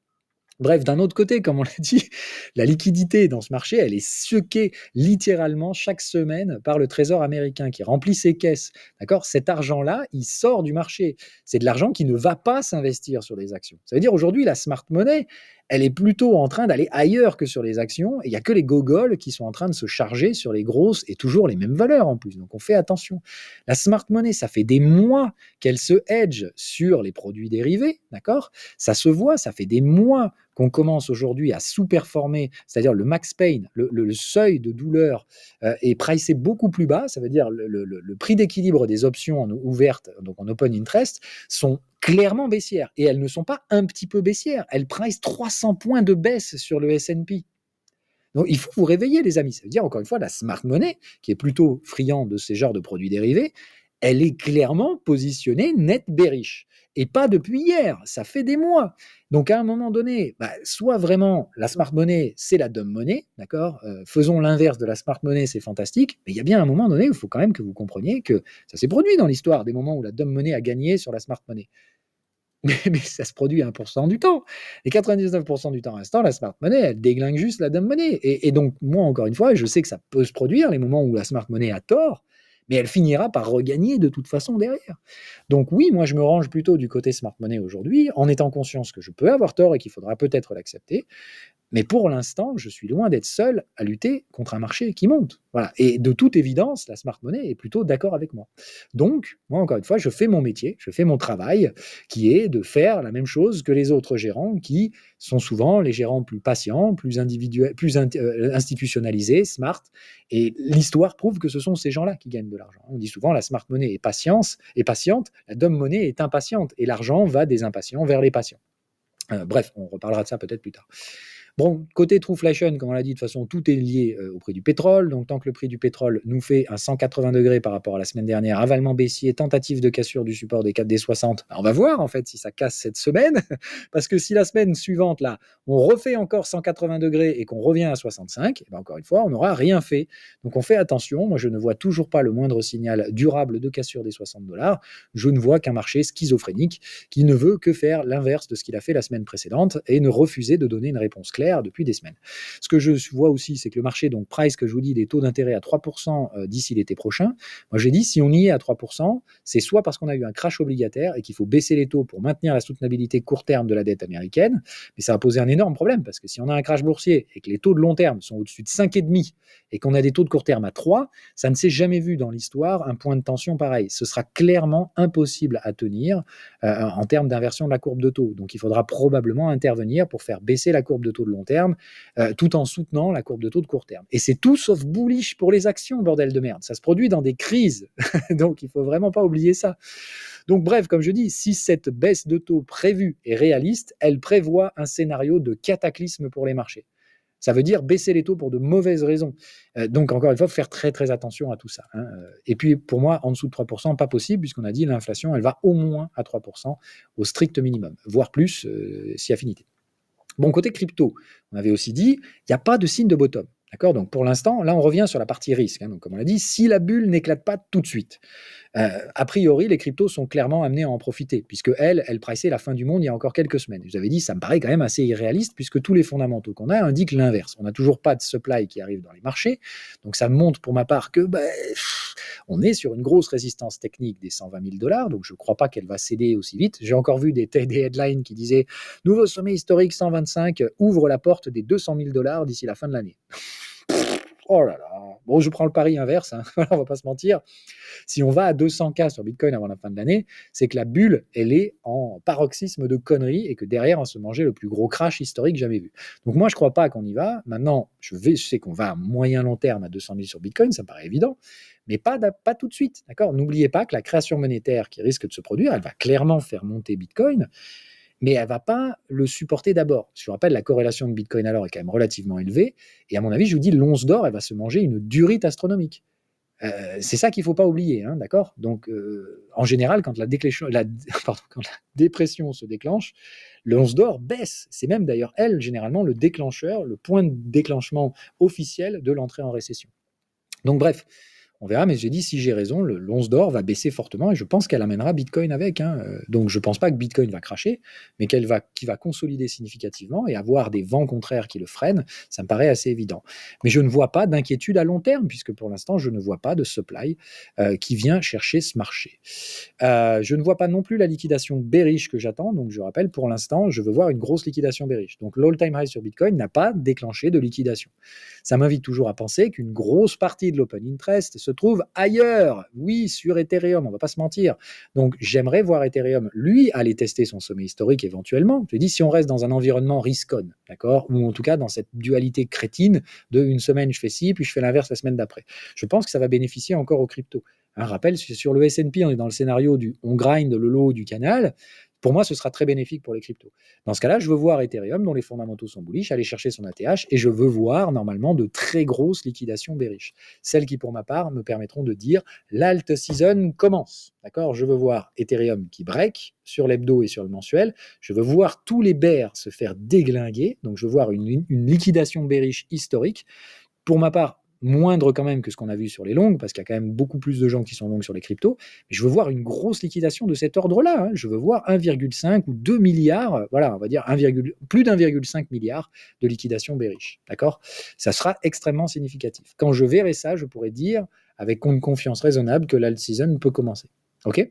Bref, d'un autre côté, comme on l'a dit, la liquidité dans ce marché, elle est suckée littéralement chaque semaine par le Trésor américain qui remplit ses caisses. D'accord? Cet argent-là, il sort du marché. C'est de l'argent qui ne va pas s'investir sur les actions. Ça veut dire aujourd'hui, la smart money, elle est plutôt en train d'aller ailleurs que sur les actions. Et il n'y a que les gogoles qui sont en train de se charger sur les grosses et toujours les mêmes valeurs en plus. Donc on fait attention. La smart money, ça fait des mois qu'elle se hedge sur les produits dérivés. D'accord? Ça se voit, ça fait des mois qu'on commence aujourd'hui à sous-performer, c'est-à-dire le max pain, le seuil de douleur est pricé beaucoup plus bas, ça veut dire le prix d'équilibre des options ouvertes, donc en open interest, sont clairement baissières. Et elles ne sont pas un petit peu baissières, elles pricent 300 points de baisse sur le S&P. Donc il faut vous réveiller, les amis. Ça veut dire, encore une fois, la smart money, qui est plutôt friand de ces genres de produits dérivés, elle est clairement positionnée net bearish. Et pas depuis hier, ça fait des mois. Donc à un moment donné, soit vraiment la smart money, c'est la dumb money, d'accord, faisons l'inverse de la smart money, c'est fantastique, mais il y a bien un moment donné où il faut quand même que vous compreniez que ça s'est produit dans l'histoire, des moments où la dumb money a gagné sur la smart money. Mais ça se produit 1% du temps. Et 99% du temps restant, la smart money, elle déglingue juste la dumb money. Et donc, moi, encore une fois, je sais que ça peut se produire, les moments où la smart money a tort, mais elle finira par regagner de toute façon derrière. Donc oui, moi, je me range plutôt du côté smart money aujourd'hui, en étant conscience que je peux avoir tort et qu'il faudra peut-être l'accepter. Mais pour l'instant, je suis loin d'être seul à lutter contre un marché qui monte. Voilà. Et de toute évidence, la smart money est plutôt d'accord avec moi. Donc, moi, encore une fois, je fais mon métier, je fais mon travail, qui est de faire la même chose que les autres gérants, qui sont souvent les gérants plus patients, plus individuels, plus institutionnalisés, smart. Et l'histoire prouve que ce sont ces gens-là qui gagnent de l'argent. On dit souvent la smart money est patiente, la dumb money est impatiente, et l'argent va des impatients vers les patients. Bref, on reparlera de ça peut-être plus tard. Bon, côté Trueflation, comme on l'a dit, de toute façon, tout est lié au prix du pétrole. Donc, tant que le prix du pétrole nous fait un 180 degrés par rapport à la semaine dernière, avalement baissier, tentative de cassure du support des 4D60, on va voir en fait si ça casse cette semaine. Parce que si la semaine suivante, là, on refait encore 180 degrés et qu'on revient à 65, encore une fois, on n'aura rien fait. Donc, on fait attention. Moi, je ne vois toujours pas le moindre signal durable de cassure des 60 dollars. Je ne vois qu'un marché schizophrénique qui ne veut que faire l'inverse de ce qu'il a fait la semaine précédente et ne refuser de donner une réponse claire depuis des semaines. Ce que je vois aussi, c'est que le marché, donc price, que je vous dis, des taux d'intérêt à 3% d'ici l'été prochain. Moi, j'ai dit, si on y est à 3%, c'est soit parce qu'on a eu un crash obligataire et qu'il faut baisser les taux pour maintenir la soutenabilité court terme de la dette américaine, mais ça va poser un énorme problème parce que si on a un crash boursier et que les taux de long terme sont au-dessus de 5,5 et qu'on a des taux de court terme à 3, ça ne s'est jamais vu dans l'histoire un point de tension pareil. Ce sera clairement impossible à tenir en termes d'inversion de la courbe de taux. Donc, il faudra probablement intervenir pour faire baisser la courbe de taux de long terme, tout en soutenant la courbe de taux de court terme. Et c'est tout sauf bullish pour les actions, bordel de merde. Ça se produit dans des crises. Donc, il faut vraiment pas oublier ça. Donc, bref, comme je dis, si cette baisse de taux prévue est réaliste, elle prévoit un scénario de cataclysme pour les marchés. Ça veut dire baisser les taux pour de mauvaises raisons. Donc, encore une fois, faire très, très attention à tout ça. Et puis, pour moi, en dessous de 3%, pas possible, puisqu'on a dit l'inflation, elle va au moins à 3%, au strict minimum, voire plus, si affinité. Bon, côté crypto, on avait aussi dit, il n'y a pas de signe de bottom. D'accord. Donc, pour l'instant, là, on revient sur la partie risque. Donc, comme on l'a dit, si la bulle n'éclate pas tout de suite, a priori, les cryptos sont clairement amenés à en profiter, puisque elles priçaient la fin du monde il y a encore quelques semaines. Je vous avais dit, ça me paraît quand même assez irréaliste, puisque tous les fondamentaux qu'on a indiquent l'inverse. On n'a toujours pas de supply qui arrive dans les marchés, donc ça montre pour ma part que on est sur une grosse résistance technique des 120 000 dollars, donc je ne crois pas qu'elle va céder aussi vite. J'ai encore vu des headlines qui disaient « Nouveau sommet historique 125 ouvre la porte des 200 000 dollars d'ici la fin de l'année ». Oh là là. Bon, je prends le pari inverse, on va pas se mentir. Si on va à 200K sur Bitcoin avant la fin de l'année, c'est que la bulle, elle est en paroxysme de conneries et que derrière, on se mangeait le plus gros crash historique jamais vu. Donc moi, je ne crois pas qu'on y va. Maintenant, je sais qu'on va à moyen long terme à 200 000 sur Bitcoin, ça me paraît évident, mais pas tout de suite. D'accord. N'oubliez pas que la création monétaire qui risque de se produire, elle va clairement faire monter Bitcoin, mais elle ne va pas le supporter d'abord. Je vous rappelle, la corrélation de Bitcoin alors est quand même relativement élevée, et à mon avis, je vous dis, l'once d'or, elle va se manger une durite astronomique. C'est ça qu'il ne faut pas oublier, d'accord. Donc, en général, quand quand la dépression se déclenche, l'once d'or baisse. C'est même d'ailleurs, elle, généralement, le déclencheur, le point de déclenchement officiel de l'entrée en récession. Donc, bref, On verra, mais j'ai dit, si j'ai raison, l'once d'or va baisser fortement et je pense qu'elle amènera Bitcoin avec. Hein. Donc je ne pense pas que Bitcoin va cracher, mais qu'il va consolider significativement et avoir des vents contraires qui le freinent, ça me paraît assez évident. Mais je ne vois pas d'inquiétude à long terme, puisque pour l'instant, je ne vois pas de supply qui vient chercher ce marché. Je ne vois pas non plus la liquidation bearish que j'attends. Donc je rappelle, pour l'instant, je veux voir une grosse liquidation bearish. Donc l'all-time high sur Bitcoin n'a pas déclenché de liquidation. Ça m'invite toujours à penser qu'une grosse partie de l'open interest se trouve ailleurs. Oui, sur Ethereum, on ne va pas se mentir. Donc j'aimerais voir Ethereum, lui, aller tester son sommet historique éventuellement. Je dis, si on reste dans un environnement risk-on, d'accord, ou en tout cas dans cette dualité crétine de une semaine je fais ci, puis je fais l'inverse la semaine d'après. Je pense que ça va bénéficier encore aux cryptos. Un rappel, sur le S&P, on est dans le scénario du on grind le lot du canal. Pour moi, ce sera très bénéfique pour les cryptos. Dans ce cas-là, je veux voir Ethereum, dont les fondamentaux sont bullish, aller chercher son ATH, et je veux voir normalement de très grosses liquidations bearish. Celles qui, pour ma part, me permettront de dire l'alt season commence. D'accord. Je veux voir Ethereum qui break sur l'hebdo et sur le mensuel. Je veux voir tous les bears se faire déglinguer. Donc, je veux voir une liquidation bearish historique. Pour ma part, moindre quand même que ce qu'on a vu sur les longues, parce qu'il y a quand même beaucoup plus de gens qui sont longues sur les cryptos, mais je veux voir une grosse liquidation de cet ordre-là. Hein. Je veux voir 1,5 ou 2 milliards, voilà, on va dire plus d'1,5 milliard de liquidation bearish. D'accord. Ça sera extrêmement significatif. Quand je verrai ça, je pourrais dire, avec une confiance raisonnable, que l'alt season peut commencer. OK.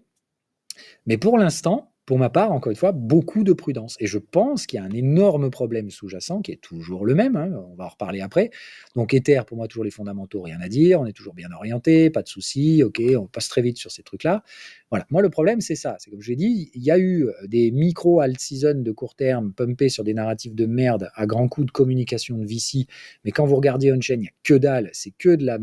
Mais pour l'instant, pour ma part, encore une fois, beaucoup de prudence. Et je pense qu'il y a un énorme problème sous-jacent qui est toujours le même. Hein, on va en reparler après. Donc, Ether, pour moi, toujours les fondamentaux, rien à dire. On est toujours bien orienté, pas de soucis. OK, on passe très vite sur ces trucs-là. Voilà. Moi, le problème, c'est ça. C'est comme je l'ai dit, il y a eu des micro-alt-season de court terme pumpés sur des narratifs de merde à grands coups de communication de VC. Mais quand vous regardez on-chain, il n'y a que dalle. C'est que de la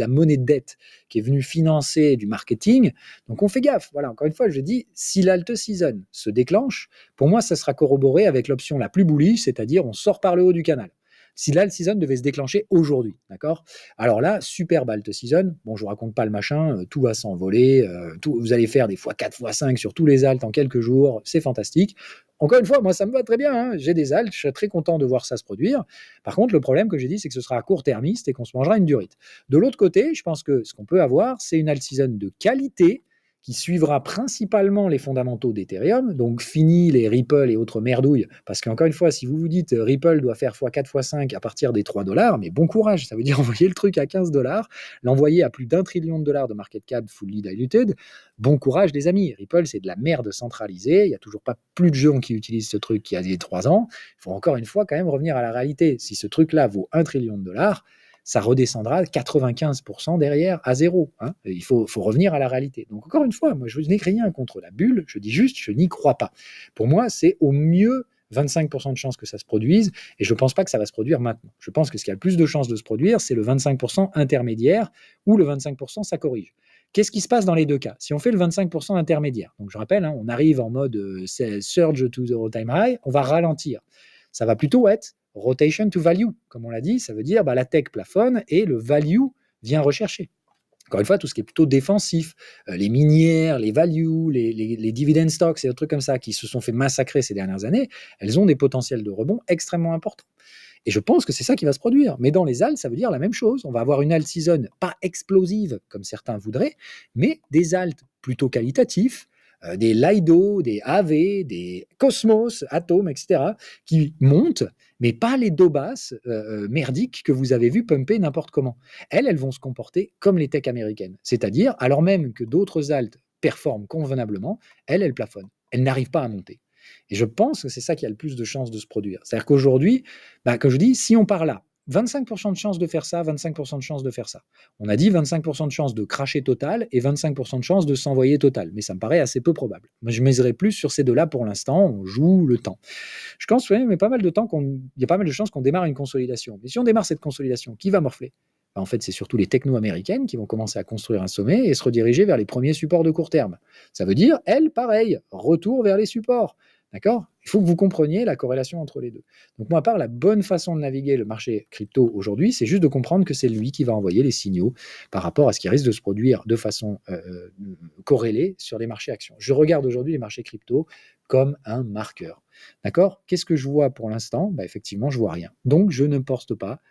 monnaie de dette qui est venue financer du marketing. Donc, on fait gaffe. Voilà. Encore une fois, je dis, si l'alt season se déclenche, pour moi, ça sera corroboré avec l'option la plus bullish, c'est-à-dire on sort par le haut du canal. Si l'alt season devait se déclencher aujourd'hui, d'accord. Alors là, super alt season, bon, je vous raconte pas le machin, tout va s'envoler, vous allez faire des x4, x5 sur tous les alts en quelques jours, c'est fantastique. Encore une fois, moi, ça me va très bien, hein. J'ai des alts, je serais très content de voir ça se produire. Par contre, le problème que j'ai dit, c'est que ce sera à court-termiste et qu'on se mangera une durite. De l'autre côté, je pense que ce qu'on peut avoir, c'est une alt season de qualité, qui suivra principalement les fondamentaux d'Ethereum, donc fini les Ripple et autres merdouilles, parce qu'encore une fois, si vous vous dites Ripple doit faire x4, x5 à partir des 3 $, mais bon courage, ça veut dire envoyer le truc à 15 $, l'envoyer à plus d'1 trillion de dollars de market cap fully diluted, bon courage les amis, Ripple c'est de la merde centralisée, il n'y a toujours pas plus de gens qui utilisent ce truc qu'il y a des 3 ans, il faut encore une fois quand même revenir à la réalité, si ce truc-là vaut 1 trillion de dollars, ça redescendra 95% derrière à zéro. Hein. Il faut revenir à la réalité. Donc encore une fois, moi je n'ai rien contre la bulle, je dis juste, je n'y crois pas. Pour moi, c'est au mieux 25% de chances que ça se produise, et je ne pense pas que ça va se produire maintenant. Je pense que ce qui a le plus de chances de se produire, c'est le 25% intermédiaire, ou le 25% ça corrige. Qu'est-ce qui se passe dans les deux cas? Si on fait le 25% intermédiaire, donc je rappelle, hein, on arrive en mode surge to the all-time high, on va ralentir. Ça va plutôt être rotation to value, comme on l'a dit, ça veut dire la tech plafonne et le value vient rechercher. Encore une fois, tout ce qui est plutôt défensif, les minières, les values, les dividend stocks et des trucs comme ça qui se sont fait massacrer ces dernières années, elles ont des potentiels de rebond extrêmement importants. Et je pense que c'est ça qui va se produire. Mais dans les alts, ça veut dire la même chose. On va avoir une alt season pas explosive, comme certains voudraient, mais des alts plutôt qualitatifs, des Lido, des AV, des Cosmos, Atom, etc., qui montent, mais pas les dobas merdiques que vous avez vu pumper n'importe comment. Elles vont se comporter comme les techs américaines. C'est-à-dire, alors même que d'autres alts performent convenablement, elles plafonnent. Elles n'arrivent pas à monter. Et je pense que c'est ça qui a le plus de chances de se produire. C'est-à-dire qu'aujourd'hui, comme je dis, si on part là, 25% de chances de faire ça, 25% de chances de faire ça. On a dit 25% de chances de cracher total et 25% de chances de s'envoyer total. Mais ça me paraît assez peu probable. Moi, je miserais plus sur ces deux-là pour l'instant. On joue le temps. Je pense qu'il y a pas mal de chances qu'on démarre une consolidation. Mais si on démarre cette consolidation, qui va morfler? En fait, c'est surtout les techno-américaines qui vont commencer à construire un sommet et se rediriger vers les premiers supports de court terme. Ça veut dire, elles, pareil, retour vers les supports. D'accord? Il faut que vous compreniez la corrélation entre les deux. Donc, moi, à part la bonne façon de naviguer le marché crypto aujourd'hui, c'est juste de comprendre que c'est lui qui va envoyer les signaux par rapport à ce qui risque de se produire de façon corrélée sur les marchés actions. Je regarde aujourd'hui les marchés crypto comme un marqueur. D'accord? Qu'est-ce que je vois pour l'instant? Bah, effectivement, je vois rien. Donc, je ne porte pas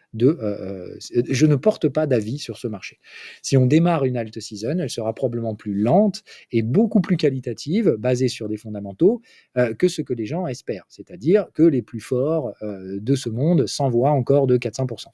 d'avis sur ce marché. Si on démarre une alt season, elle sera probablement plus lente et beaucoup plus qualitative, basée sur des fondamentaux, que ce que les gens espèrent. C'est-à-dire que les plus forts de ce monde s'envoient encore de 400%.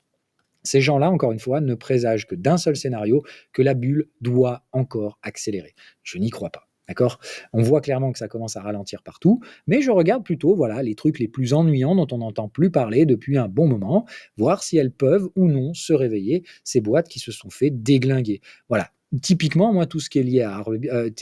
Ces gens-là, encore une fois, ne présagent que d'un seul scénario, que la bulle doit encore accélérer. Je n'y crois pas. D'accord? On voit clairement que ça commence à ralentir partout, mais je regarde plutôt voilà, les trucs les plus ennuyants dont on n'entend plus parler depuis un bon moment, voir si elles peuvent ou non se réveiller, ces boîtes qui se sont fait déglinguer. Voilà. Typiquement, moi, tout ce qui est lié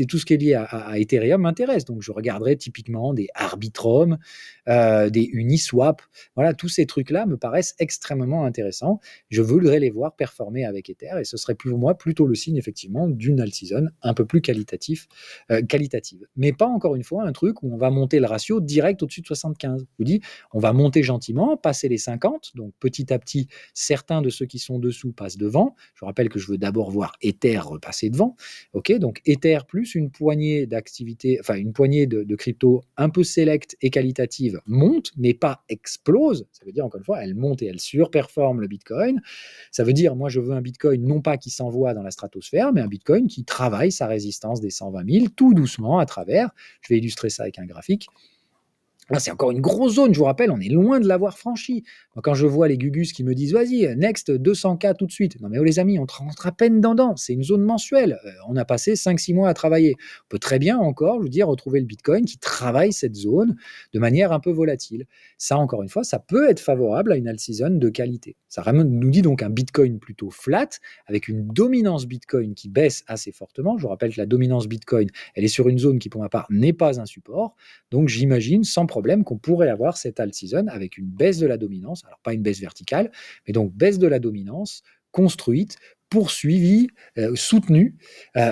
tout ce qui est lié à Ethereum m'intéresse. Donc, je regarderai typiquement des Arbitrum, des Uniswap. Voilà, tous ces trucs-là me paraissent extrêmement intéressants. Je voudrais les voir performer avec Ether et ce serait pour moi plutôt le signe effectivement d'une alt season un peu plus qualitative. Mais pas encore une fois un truc où on va monter le ratio direct au-dessus de 75. Je vous dis, on va monter gentiment, passer les 50, donc petit à petit, certains de ceux qui sont dessous passent devant. Je rappelle que je veux d'abord voir Ether repasser devant. Ok, donc Ether plus une poignée d'activités, enfin une poignée de crypto un peu select et qualitative monte, mais pas explose. Ça veut dire encore une fois, elle monte et elle surperforme le Bitcoin. Ça veut dire, moi, je veux un Bitcoin non pas qui s'envoie dans la stratosphère, mais un Bitcoin qui travaille sa résistance des 120 000 tout doucement à travers. Je vais illustrer ça avec un graphique. Là, c'est encore une grosse zone, je vous rappelle, on est loin de l'avoir franchi. Quand je vois les Gugus qui me disent, vas-y, next 200K tout de suite. Non mais oh les amis, on rentre à peine dedans, c'est une zone mensuelle. On a passé 5-6 mois à travailler. On peut très bien encore, je veux dire, retrouver le Bitcoin qui travaille cette zone de manière un peu volatile. Ça, encore une fois, ça peut être favorable à une alt season de qualité. Ça nous dit donc un Bitcoin plutôt flat, avec une dominance Bitcoin qui baisse assez fortement. Je vous rappelle que la dominance Bitcoin, elle est sur une zone qui, pour ma part, n'est pas un support. Donc j'imagine sans problème qu'on pourrait avoir cette alt season avec une baisse de la dominance, alors pas une baisse verticale, mais donc baisse de la dominance construite, poursuivie, soutenue,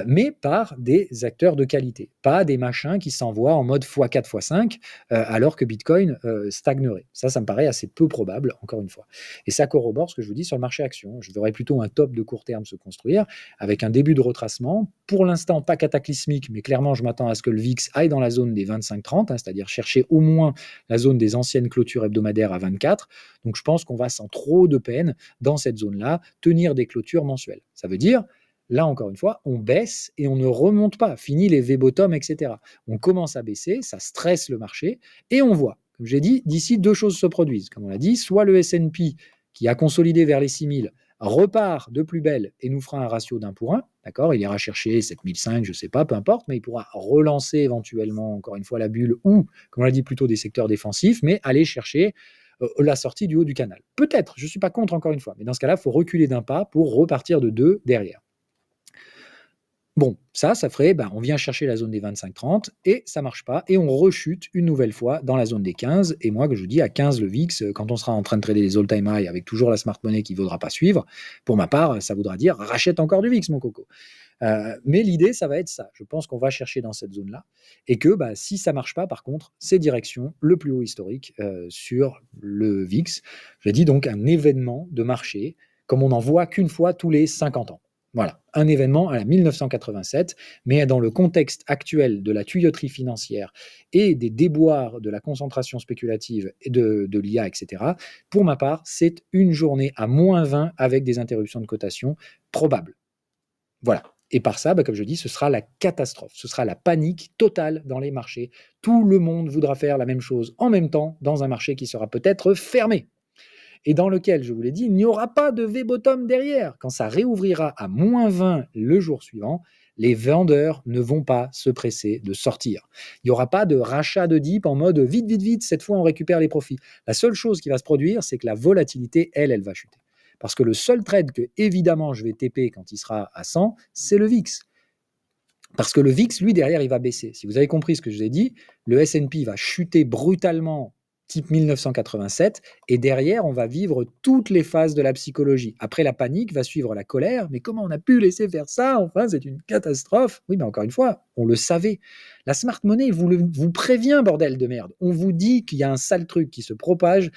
mais par des acteurs de qualité, pas des machins qui s'envoient en mode x4, x5, alors que Bitcoin stagnerait. Ça me paraît assez peu probable, encore une fois. Et ça corrobore ce que je vous dis sur le marché action. Je verrais plutôt un top de court terme se construire, avec un début de retracement, pour l'instant pas cataclysmique, mais clairement je m'attends à ce que le VIX aille dans la zone des 25-30, hein, c'est-à-dire chercher au moins la zone des anciennes clôtures hebdomadaires à 24. Donc je pense qu'on va sans trop de peine dans cette zone-là tenir des clôtures mensuelles. Ça veut dire, là encore une fois, on baisse et on ne remonte pas. Fini les V-bottom, etc. On commence à baisser, ça stresse le marché et on voit, comme j'ai dit, d'ici deux choses se produisent. Comme on l'a dit, soit le S&P qui a consolidé vers les 6000 repart de plus belle et nous fera un ratio d'1 pour 1, d'accord, il ira chercher 7005, je ne sais pas, peu importe, mais il pourra relancer éventuellement, encore une fois, la bulle ou, comme on l'a dit, plutôt des secteurs défensifs, mais aller chercher la sortie du haut du canal. Peut-être, je ne suis pas contre encore une fois, mais dans ce cas-là, il faut reculer d'un pas pour repartir de 2 derrière. Bon, ça ferait, on vient chercher la zone des 25-30 et ça marche pas et on rechute une nouvelle fois dans la zone des 15. Et moi, que je vous dis, à 15, le VIX, quand on sera en train de trader les all-time high avec toujours la smart money qui ne vaudra pas suivre, pour ma part, ça voudra dire rachète encore du VIX, mon coco. Mais l'idée, ça va être ça. Je pense qu'on va chercher dans cette zone-là et que si ça marche pas, par contre, c'est direction le plus haut historique sur le VIX. Je dis donc un événement de marché comme on n'en voit qu'une fois tous les 50 ans. Voilà, un événement à la 1987, mais dans le contexte actuel de la tuyauterie financière et des déboires de la concentration spéculative et de l'IA, etc., pour ma part, c'est une journée à moins 20 avec des interruptions de cotation probables. Voilà. Et par ça, comme je dis, ce sera la catastrophe, ce sera la panique totale dans les marchés. Tout le monde voudra faire la même chose en même temps dans un marché qui sera peut-être fermé et dans lequel, je vous l'ai dit, il n'y aura pas de V-bottom derrière. Quand ça réouvrira à moins 20 le jour suivant, les vendeurs ne vont pas se presser de sortir. Il n'y aura pas de rachat de dip en mode vite, vite, vite, cette fois on récupère les profits. La seule chose qui va se produire, c'est que la volatilité, elle va chuter. Parce que le seul trade que, évidemment, je vais TP quand il sera à 100, c'est le VIX. Parce que le VIX, lui, derrière, il va baisser. Si vous avez compris ce que je vous ai dit, le S&P va chuter brutalement type 1987, et derrière, on va vivre toutes les phases de la psychologie. Après la panique, va suivre la colère. Mais comment on a pu laisser faire ça? Enfin, c'est une catastrophe. Oui, mais encore une fois, on le savait. La smart money vous prévient, bordel de merde. On vous dit qu'il y a un sale truc qui se propage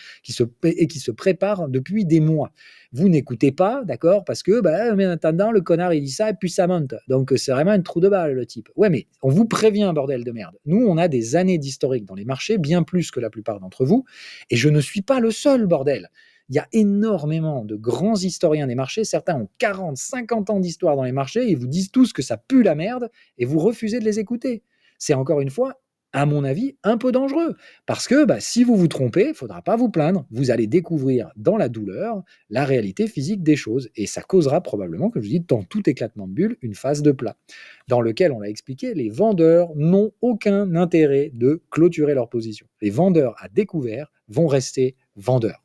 et qui se prépare depuis des mois. Vous n'écoutez pas, d'accord, parce que, mais en attendant, le connard, il dit ça et puis ça monte. Donc, c'est vraiment un trou de balle, le type. Ouais, mais on vous prévient, bordel de merde. Nous, on a des années d'historique dans les marchés, bien plus que la plupart d'entre vous, et je ne suis pas le seul, bordel. Il y a énormément de grands historiens des marchés, certains ont 40, 50 ans d'histoire dans les marchés, ils vous disent tous que ça pue la merde, et vous refusez de les écouter. C'est encore une fois, à mon avis, un peu dangereux. Parce que si vous vous trompez, il ne faudra pas vous plaindre. Vous allez découvrir dans la douleur la réalité physique des choses. Et ça causera probablement, comme je dis, dans tout éclatement de bulle, une phase de plat, dans lequel, on l'a expliqué, les vendeurs n'ont aucun intérêt de clôturer leur position. Les vendeurs à découvert vont rester vendeurs.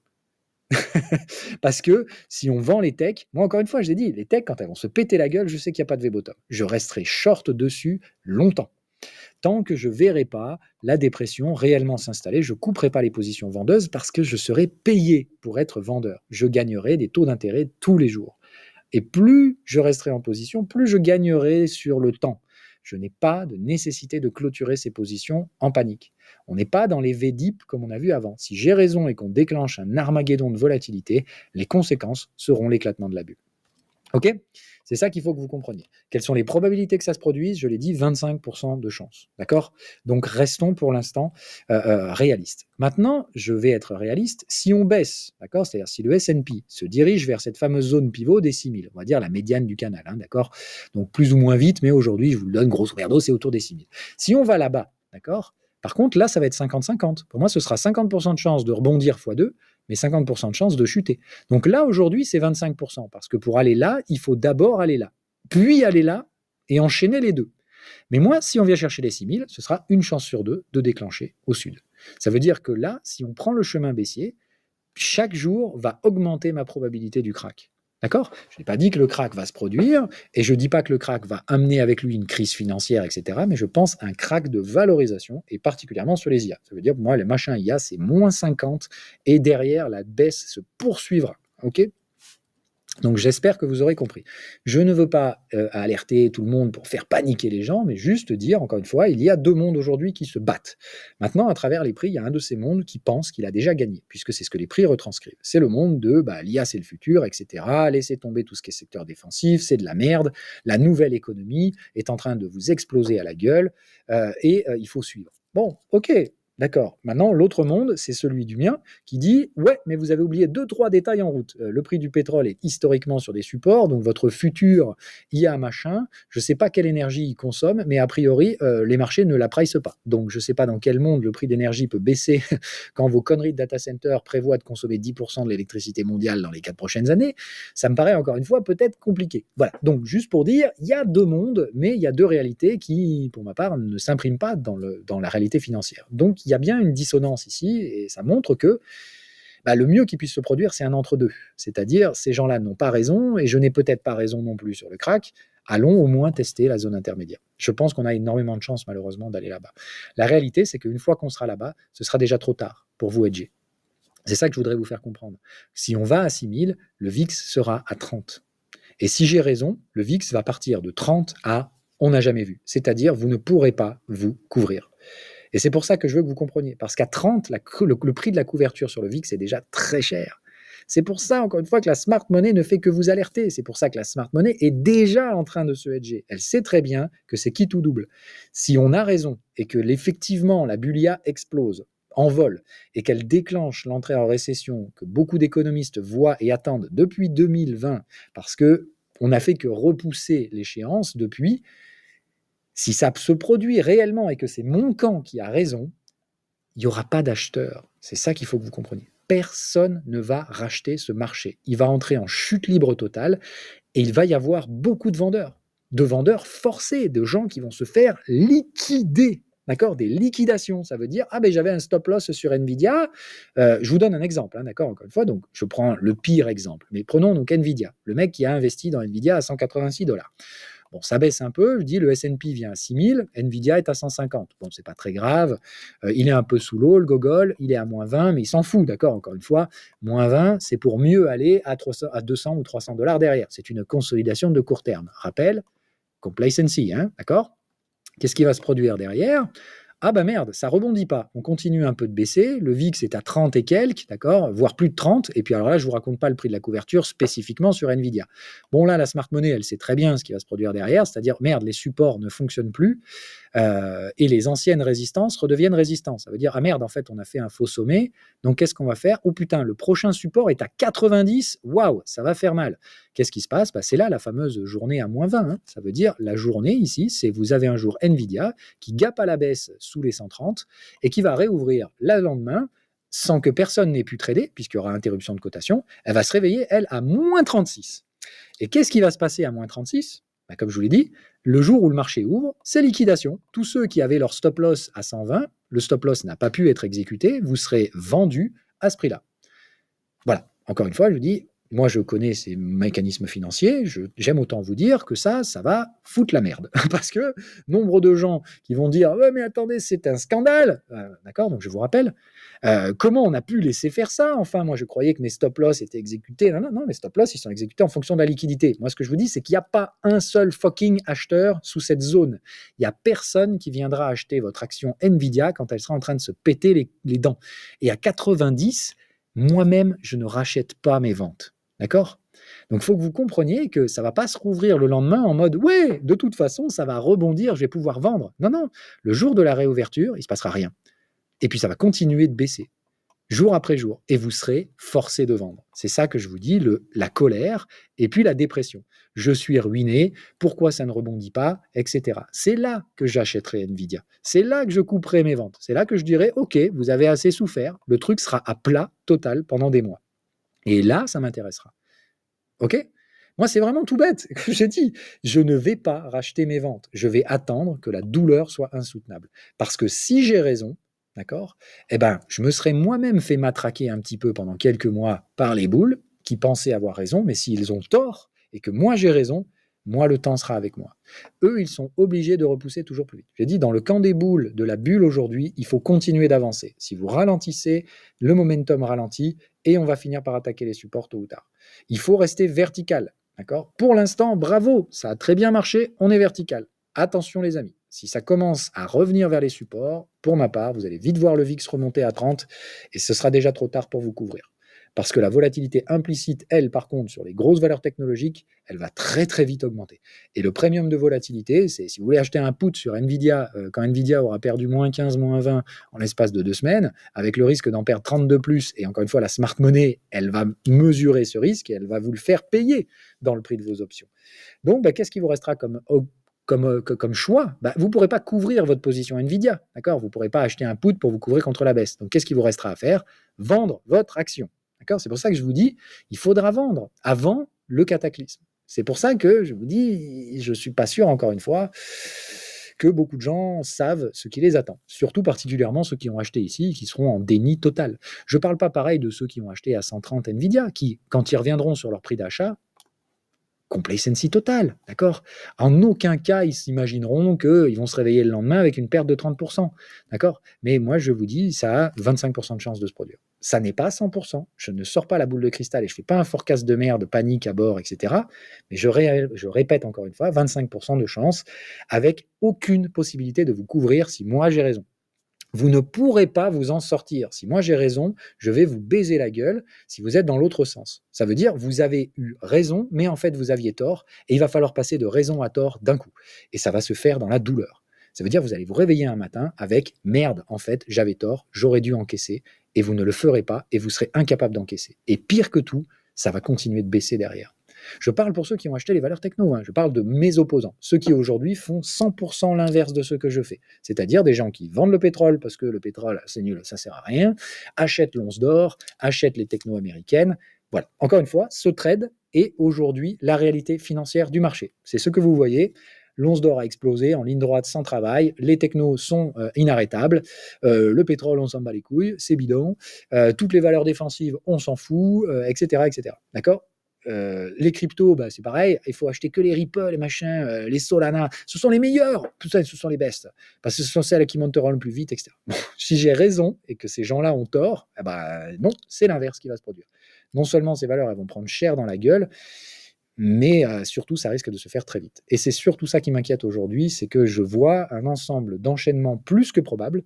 Parce que si on vend les techs, moi encore une fois, je l'ai dit, les techs, quand elles vont se péter la gueule, je sais qu'il n'y a pas de V-bottom. Je resterai short dessus longtemps. Tant que je ne verrai pas la dépression réellement s'installer, je ne couperai pas les positions vendeuses parce que je serai payé pour être vendeur. Je gagnerai des taux d'intérêt tous les jours. Et plus je resterai en position, plus je gagnerai sur le temps. Je n'ai pas de nécessité de clôturer ces positions en panique. On n'est pas dans les V-dip comme on a vu avant. Si j'ai raison et qu'on déclenche un Armageddon de volatilité, les conséquences seront l'éclatement de la bulle. Ok ? C'est ça qu'il faut que vous compreniez. Quelles sont les probabilités que ça se produise ? Je l'ai dit, 25% de chance. D'accord ? Donc restons pour l'instant réalistes. Maintenant, je vais être réaliste. Si on baisse, d'accord ? C'est-à-dire si le S&P se dirige vers cette fameuse zone pivot des 6000, on va dire la médiane du canal, d'accord ? Donc plus ou moins vite, mais aujourd'hui, je vous le donne grosso merdo, c'est autour des 6000. Si on va là-bas, d'accord ? Par contre, là, ça va être 50-50. Pour moi, ce sera 50% de chance de rebondir x2, mais 50% de chance de chuter. Donc là, aujourd'hui, c'est 25%, parce que pour aller là, il faut d'abord aller là, puis aller là, et enchaîner les deux. Mais moi, si on vient chercher les 6000, ce sera une chance sur deux de déclencher au sud. Ça veut dire que là, si on prend le chemin baissier, chaque jour va augmenter ma probabilité du crack. D'accord ? Je n'ai pas dit que le crack va se produire, et je ne dis pas que le crack va amener avec lui une crise financière, etc., mais je pense à un crack de valorisation, et particulièrement sur les IA. Ça veut dire, pour moi, les machins IA, c'est moins 50, et derrière, la baisse se poursuivra. Ok ? Donc j'espère que vous aurez compris. Je ne veux pas alerter tout le monde pour faire paniquer les gens, mais juste dire, encore une fois, il y a deux mondes aujourd'hui qui se battent. Maintenant, à travers les prix, il y a un de ces mondes qui pense qu'il a déjà gagné, puisque c'est ce que les prix retranscrivent. C'est le monde de l'IA c'est le futur, etc. Laissez tomber tout ce qui est secteur défensif, c'est de la merde. La nouvelle économie est en train de vous exploser à la gueule et il faut suivre. Bon, ok. D'accord. Maintenant, l'autre monde, c'est celui du mien, qui dit « Ouais, mais vous avez oublié 2-3 détails en route. Le prix du pétrole est historiquement sur des supports, donc votre futur IA machin, je ne sais pas quelle énergie il consomme, mais a priori, les marchés ne la pricent pas. Donc, je ne sais pas dans quel monde le prix d'énergie peut baisser quand vos conneries de data center prévoient de consommer 10% de l'électricité mondiale dans les 4 prochaines années. Ça me paraît, encore une fois, peut-être compliqué. Voilà. Donc, juste pour dire, il y a deux mondes, mais il y a deux réalités qui, pour ma part, ne s'impriment pas dans la réalité financière. Donc, il y a bien une dissonance ici, et ça montre que le mieux qui puisse se produire, c'est un entre-deux. C'est-à-dire, ces gens-là n'ont pas raison, et je n'ai peut-être pas raison non plus sur le crack. Allons au moins tester la zone intermédiaire. Je pense qu'on a énormément de chance, malheureusement, d'aller là-bas. La réalité, c'est qu'une fois qu'on sera là-bas, ce sera déjà trop tard pour vous hedger. C'est ça que je voudrais vous faire comprendre. Si on va à 6000, le VIX sera à 30. Et si j'ai raison, le VIX va partir de 30 à on n'a jamais vu. C'est-à-dire, vous ne pourrez pas vous couvrir. Et c'est pour ça que je veux que vous compreniez. Parce qu'à 30, le prix de la couverture sur le VIX est déjà très cher. C'est pour ça, encore une fois, que la smart money ne fait que vous alerter. C'est pour ça que la smart money est déjà en train de se hedger. Elle sait très bien que c'est qui tout double. Si on a raison et que effectivement la bulle explose, envole, et qu'elle déclenche l'entrée en récession que beaucoup d'économistes voient et attendent depuis 2020, parce qu'on n'a fait que repousser l'échéance depuis. Si ça se produit réellement et que c'est mon camp qui a raison, il n'y aura pas d'acheteurs. C'est ça qu'il faut que vous compreniez. Personne ne va racheter ce marché. Il va entrer en chute libre totale et il va y avoir beaucoup de vendeurs forcés, de gens qui vont se faire liquider. D'accord ? Des liquidations, ça veut dire j'avais un stop loss sur Nvidia. Je vous donne un exemple, d'accord ? Encore une fois, donc je prends le pire exemple, mais prenons donc Nvidia, le mec qui a investi dans Nvidia à $186. Bon, ça baisse un peu, je dis le S&P vient à 6000, Nvidia est à 150. Bon, c'est pas très grave, il est un peu sous l'eau, le gogol, il est à moins 20, mais il s'en fout, d'accord, encore une fois, moins 20, c'est pour mieux aller à 200 ou $300 derrière. C'est une consolidation de court terme. Rappel, complacency, d'accord ? Qu'est-ce qui va se produire derrière? Ah bah merde, ça rebondit pas. On continue un peu de baisser. Le VIX est à 30 et quelques, d'accord, voire plus de 30. Et puis alors là, je vous raconte pas le prix de la couverture spécifiquement sur Nvidia. Bon là, la smart money, elle sait très bien ce qui va se produire derrière, c'est-à-dire merde, les supports ne fonctionnent plus. Et les anciennes résistances redeviennent résistances. Ça veut dire, ah merde, en fait, on a fait un faux sommet, donc qu'est-ce qu'on va faire? Oh putain, le prochain support est à 90, waouh, ça va faire mal. Qu'est-ce qui se passe? Bah, c'est là la fameuse journée à moins 20. Hein. Ça veut dire, la journée ici, c'est vous avez un jour Nvidia qui gappe à la baisse sous les 130 et qui va réouvrir le lendemain sans que personne n'ait pu trader, puisqu'il y aura interruption de cotation, elle va se réveiller, elle, à moins 36. Et qu'est-ce qui va se passer à moins 36? Bah, comme je vous l'ai dit, le jour où le marché ouvre, c'est liquidation. Tous ceux qui avaient leur stop loss à 120, le stop loss n'a pas pu être exécuté, vous serez vendus à ce prix-là. Voilà, encore une fois, je vous dis, moi je connais ces mécanismes financiers, j'aime autant vous dire que ça va foutre la merde. Parce que nombre de gens qui vont dire ouais mais attendez, c'est un scandale. D'accord, donc je vous rappelle, comment on a pu laisser faire ça? Enfin, moi je croyais que mes stop loss étaient exécutés. Non, non, non, les stop loss ils sont exécutés en fonction de la liquidité. Moi ce que je vous dis, c'est qu'il n'y a pas un seul fucking acheteur sous cette zone. Il n'y a personne qui viendra acheter votre action Nvidia quand elle sera en train de se péter les dents. Et à 90, moi-même, je ne rachète pas mes ventes. D'accord? Donc, il faut que vous compreniez que ça ne va pas se rouvrir le lendemain en mode ouais, de toute façon, ça va rebondir, je vais pouvoir vendre. Non, non. Le jour de la réouverture, il ne se passera rien. Et puis, ça va continuer de baisser jour après jour, et vous serez forcé de vendre. C'est ça que je vous dis, la colère et puis la dépression. Je suis ruiné, pourquoi ça ne rebondit pas, etc. C'est là que j'achèterai Nvidia. C'est là que je couperai mes ventes. C'est là que je dirai, ok, vous avez assez souffert, le truc sera à plat total pendant des mois. Et là, ça m'intéressera. Ok? Moi, c'est vraiment tout bête. J'ai dit, je ne vais pas racheter mes ventes. Je vais attendre que la douleur soit insoutenable. Parce que si j'ai raison, d'accord, eh ben, je me serais moi-même fait matraquer un petit peu pendant quelques mois par les boules qui pensaient avoir raison, mais s'ils ont tort et que moi j'ai raison, moi le temps sera avec moi. Eux, ils sont obligés de repousser toujours plus vite. J'ai dit, dans le camp des boules, de la bulle aujourd'hui, il faut continuer d'avancer. Si vous ralentissez, le momentum ralentit et on va finir par attaquer les supports tôt ou tard. Il faut rester vertical. D'accord? Pour l'instant, bravo, ça a très bien marché, on est vertical. Attention les amis, si ça commence à revenir vers les supports, pour ma part, vous allez vite voir le VIX remonter à 30 et ce sera déjà trop tard pour vous couvrir. Parce que la volatilité implicite, elle, par contre, sur les grosses valeurs technologiques, elle va très très vite augmenter. Et le premium de volatilité, c'est si vous voulez acheter un put sur Nvidia, quand Nvidia aura perdu moins 15, moins 20 en l'espace de 2 semaines, avec le risque d'en perdre 30 de plus, et encore une fois, la smart money, elle va mesurer ce risque et elle va vous le faire payer dans le prix de vos options. Donc, qu'est-ce qui vous restera comme choix? Vous ne pourrez pas couvrir votre position Nvidia, d'accord? Vous ne pourrez pas acheter un put pour vous couvrir contre la baisse. Donc, qu'est-ce qui vous restera à faire? Vendre votre action. D'accord? C'est pour ça que je vous dis, il faudra vendre avant le cataclysme. C'est pour ça que je vous dis, je ne suis pas sûr, encore une fois, que beaucoup de gens savent ce qui les attend. Surtout particulièrement ceux qui ont acheté ici, qui seront en déni total. Je ne parle pas pareil de ceux qui ont acheté à 130 Nvidia, qui, quand ils reviendront sur leur prix d'achat, complacency totale, d'accord? En aucun cas, ils s'imagineront qu'ils vont se réveiller le lendemain avec une perte de 30%, d'accord? Mais moi, je vous dis, ça a 25% de chance de se produire. Ça n'est pas 100%, je ne sors pas la boule de cristal et je ne fais pas un forecast de merde, panique à bord, etc. Mais je répète encore une fois, 25% de chance, avec aucune possibilité de vous couvrir si moi j'ai raison. Vous ne pourrez pas vous en sortir. Si moi j'ai raison, je vais vous baiser la gueule si vous êtes dans l'autre sens. Ça veut dire vous avez eu raison, mais en fait vous aviez tort, et il va falloir passer de raison à tort d'un coup. Et ça va se faire dans la douleur. Ça veut dire vous allez vous réveiller un matin avec merde, en fait j'avais tort, j'aurais dû encaisser, et vous ne le ferez pas, et vous serez incapable d'encaisser. Et pire que tout, ça va continuer de baisser derrière. Je parle pour ceux qui ont acheté les valeurs techno, je parle de mes opposants, ceux qui aujourd'hui font 100% l'inverse de ce que je fais, c'est-à-dire des gens qui vendent le pétrole parce que le pétrole c'est nul, ça sert à rien, achètent l'once d'or, achètent les techno américaines. Voilà, encore une fois, ce trade est aujourd'hui la réalité financière du marché. C'est ce que vous voyez. L'once d'or a explosé en ligne droite sans travail, les technos sont inarrêtables, le pétrole on s'en bat les couilles, c'est bidon, toutes les valeurs défensives on s'en fout, etc., etc. D'accord? Les cryptos, c'est pareil, il faut acheter que les Ripple, les machins, les Solana, ce sont les meilleurs, tout ça, ce sont les bestes, parce que ce sont celles qui monteront le plus vite, etc. Bon, si j'ai raison et que ces gens-là ont tort, non, c'est l'inverse qui va se produire. Non seulement ces valeurs elles vont prendre cher dans la gueule, mais surtout, ça risque de se faire très vite. Et c'est surtout ça qui m'inquiète aujourd'hui, c'est que je vois un ensemble d'enchaînements plus que probables.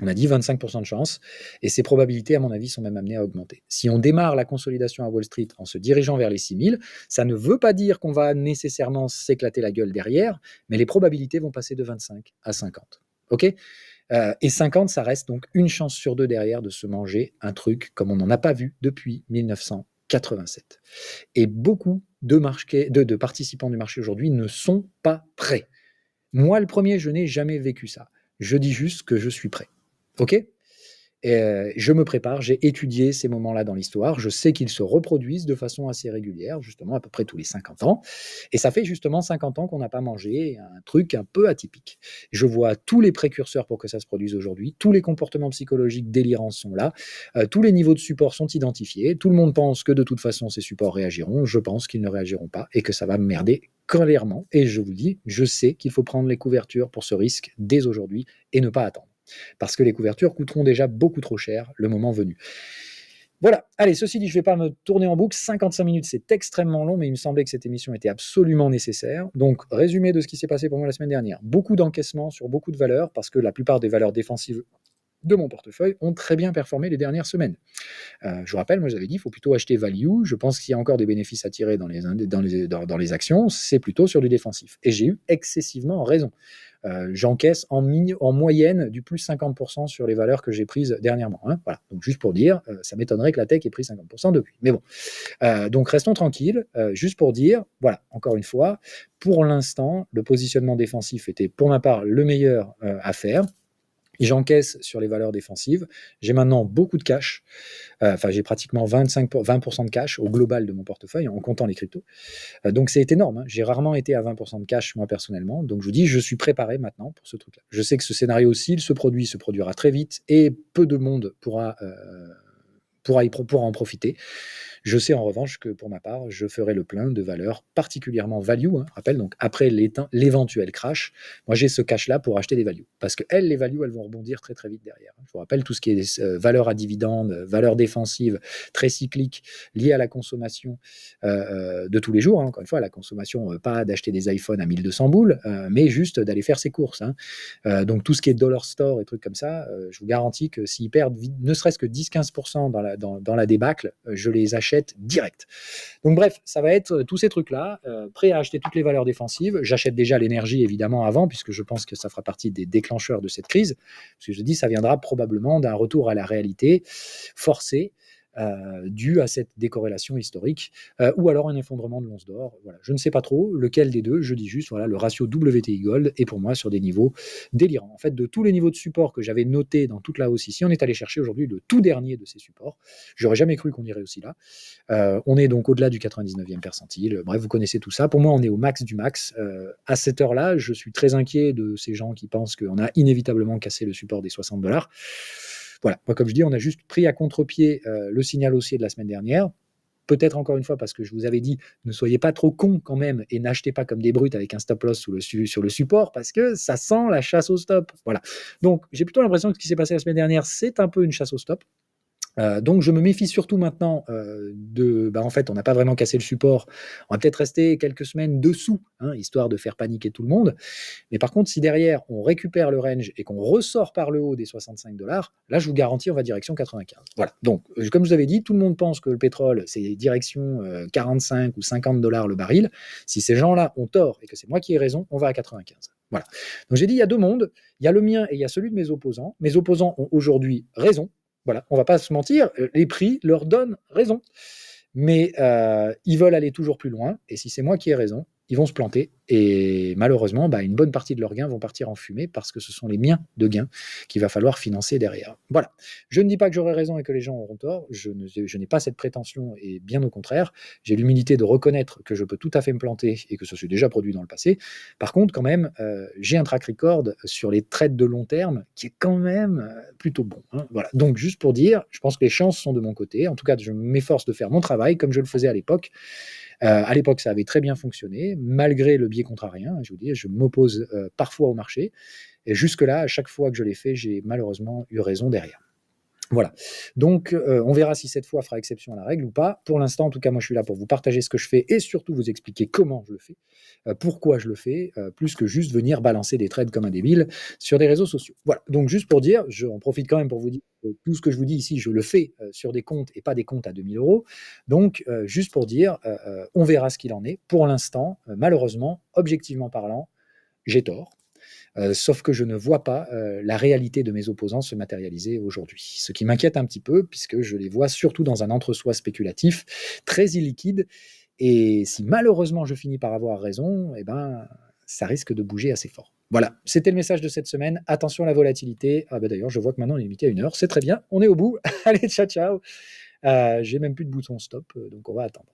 On a dit 25% de chance, et ces probabilités, à mon avis, sont même amenées à augmenter. Si on démarre la consolidation à Wall Street en se dirigeant vers les 6000, ça ne veut pas dire qu'on va nécessairement s'éclater la gueule derrière, mais les probabilités vont passer de 25 à 50. OK? Et 50, ça reste donc une chance sur deux derrière de se manger un truc comme on n'en a pas vu depuis 1987. Et beaucoup de participants du marché aujourd'hui ne sont pas prêts. Moi, le premier, je n'ai jamais vécu ça. Je dis juste que je suis prêt. OK? Je me prépare, j'ai étudié ces moments-là dans l'histoire, je sais qu'ils se reproduisent de façon assez régulière, justement à peu près tous les 50 ans, et ça fait justement 50 ans qu'on n'a pas mangé un truc un peu atypique. Je vois tous les précurseurs pour que ça se produise aujourd'hui, tous les comportements psychologiques délirants sont là, tous les niveaux de support sont identifiés, tout le monde pense que de toute façon ces supports réagiront, je pense qu'ils ne réagiront pas et que ça va merder clairement, et je vous le dis, je sais qu'il faut prendre les couvertures pour ce risque dès aujourd'hui et ne pas attendre. Parce que les couvertures coûteront déjà beaucoup trop cher le moment venu. Voilà, allez, ceci dit, je ne vais pas me tourner en boucle, 55 minutes, c'est extrêmement long, mais il me semblait que cette émission était absolument nécessaire. Donc, résumé de ce qui s'est passé pour moi la semaine dernière. Beaucoup d'encaissements sur beaucoup de valeurs, parce que la plupart des valeurs défensives de mon portefeuille ont très bien performé les dernières semaines. Je vous rappelle, moi j'avais dit, il faut plutôt acheter value. Je pense qu'il y a encore des bénéfices à tirer dans les actions, c'est plutôt sur du défensif. Et j'ai eu excessivement raison. J'encaisse en moyenne du plus 50% sur les valeurs que j'ai prises dernièrement. Hein. Voilà. Donc juste pour dire, ça m'étonnerait que la tech ait pris 50% depuis. Mais bon, donc restons tranquilles. Juste pour dire, voilà, encore une fois, pour l'instant, le positionnement défensif était pour ma part le meilleur à faire. J'encaisse sur les valeurs défensives. J'ai maintenant beaucoup de cash. Enfin, j'ai pratiquement 20% de cash au global de mon portefeuille en comptant les cryptos. Donc c'est énorme. Hein. J'ai rarement été à 20% de cash moi personnellement. Donc je vous dis, je suis préparé maintenant pour ce truc-là. Je sais que ce scénario, s'il se produira très vite et peu de monde pourra en profiter. Je sais en revanche que pour ma part, je ferai le plein de valeurs particulièrement value. Hein, rappelle, donc après l'éventuel crash, moi j'ai ce cash-là pour acheter des values. Parce que les values, elles vont rebondir très très vite derrière. Je vous rappelle tout ce qui est valeurs à dividendes, valeurs défensives, très cycliques, liées à la consommation de tous les jours. Hein, encore une fois, la consommation, pas d'acheter des iPhones à 1200 boules, mais juste d'aller faire ses courses. Hein. Donc tout ce qui est dollar store et trucs comme ça, je vous garantis que s'ils perdent ne serait-ce que 10-15% dans la débâcle, je les achète direct. Donc bref, ça va être tous ces trucs-là, prêt à acheter toutes les valeurs défensives. J'achète déjà l'énergie évidemment avant, puisque je pense que ça fera partie des déclencheurs de cette crise, parce que je dis ça viendra probablement d'un retour à la réalité forcé, dû à cette décorrélation historique, ou alors un effondrement de l'once d'or. Voilà. Je ne sais pas trop lequel des deux, je dis juste, voilà, le ratio WTI Gold est pour moi sur des niveaux délirants. En fait, de tous les niveaux de support que j'avais notés dans toute la hausse ici, on est allé chercher aujourd'hui le tout dernier de ces supports. J'aurais jamais cru qu'on irait aussi là. On est donc au-delà du 99e percentile. Bref, vous connaissez tout ça. Pour moi, on est au max du max. À cette heure-là, je suis très inquiet de ces gens qui pensent qu'on a inévitablement cassé le support des 60$. Voilà, moi, comme je dis, on a juste pris à contre-pied le signal haussier de la semaine dernière. Peut-être encore une fois parce que je vous avais dit, ne soyez pas trop cons quand même et n'achetez pas comme des brutes avec un stop loss sur le support parce que ça sent la chasse au stop. Voilà. Donc, j'ai plutôt l'impression que ce qui s'est passé la semaine dernière, c'est un peu une chasse au stop. Donc je me méfie surtout maintenant en fait, on n'a pas vraiment cassé le support. On va peut-être rester quelques semaines dessous, hein, histoire de faire paniquer tout le monde. Mais par contre, si derrière, on récupère le range et qu'on ressort par le haut des 65$, là, je vous garantis, on va direction 95. Voilà. Donc, comme je vous avais dit, tout le monde pense que le pétrole, c'est direction 45 ou 50$ le baril. Si ces gens-là ont tort et que c'est moi qui ai raison, on va à 95. Voilà. Donc j'ai dit, il y a deux mondes. Il y a le mien et il y a celui de mes opposants. Mes opposants ont aujourd'hui raison. Voilà, on ne va pas se mentir, les prix leur donnent raison. Mais ils veulent aller toujours plus loin, et si c'est moi qui ai raison, ils vont se planter, et malheureusement, une bonne partie de leurs gains vont partir en fumée, parce que ce sont les miens de gains qu'il va falloir financer derrière. Voilà. Je ne dis pas que j'aurai raison et que les gens auront tort, je n'ai pas cette prétention, et bien au contraire, j'ai l'humilité de reconnaître que je peux tout à fait me planter, et que ça s'est déjà produit dans le passé. Par contre, quand même, j'ai un track record sur les trades de long terme, qui est quand même plutôt bon. Hein. Voilà. Donc, juste pour dire, je pense que les chances sont de mon côté, en tout cas, je m'efforce de faire mon travail, comme je le faisais à l'époque. À l'époque, ça avait très bien fonctionné, malgré le biais contrarien. Je vous dis, je m'oppose parfois au marché. Et jusque-là, à chaque fois que je l'ai fait, j'ai malheureusement eu raison derrière. Voilà. Donc, on verra si cette fois fera exception à la règle ou pas. Pour l'instant, en tout cas, moi, je suis là pour vous partager ce que je fais et surtout vous expliquer comment je le fais, pourquoi je le fais, plus que juste venir balancer des trades comme un débile sur des réseaux sociaux. Voilà. Donc, juste pour dire, j'en profite quand même pour vous dire que tout ce que je vous dis ici, je le fais sur des comptes et pas des comptes à 2 000 €. Donc, juste pour dire, on verra ce qu'il en est. Pour l'instant, malheureusement, objectivement parlant, j'ai tort. Sauf que je ne vois pas la réalité de mes opposants se matérialiser aujourd'hui. Ce qui m'inquiète un petit peu, puisque je les vois surtout dans un entre-soi spéculatif, très illiquide. Et si malheureusement je finis par avoir raison, eh ben, ça risque de bouger assez fort. Voilà, c'était le message de cette semaine. Attention à la volatilité. Ah bah d'ailleurs, je vois que maintenant on est limité à 1 heure. C'est très bien, on est au bout. Allez, ciao, ciao. J'ai même plus de bouton stop, donc on va attendre.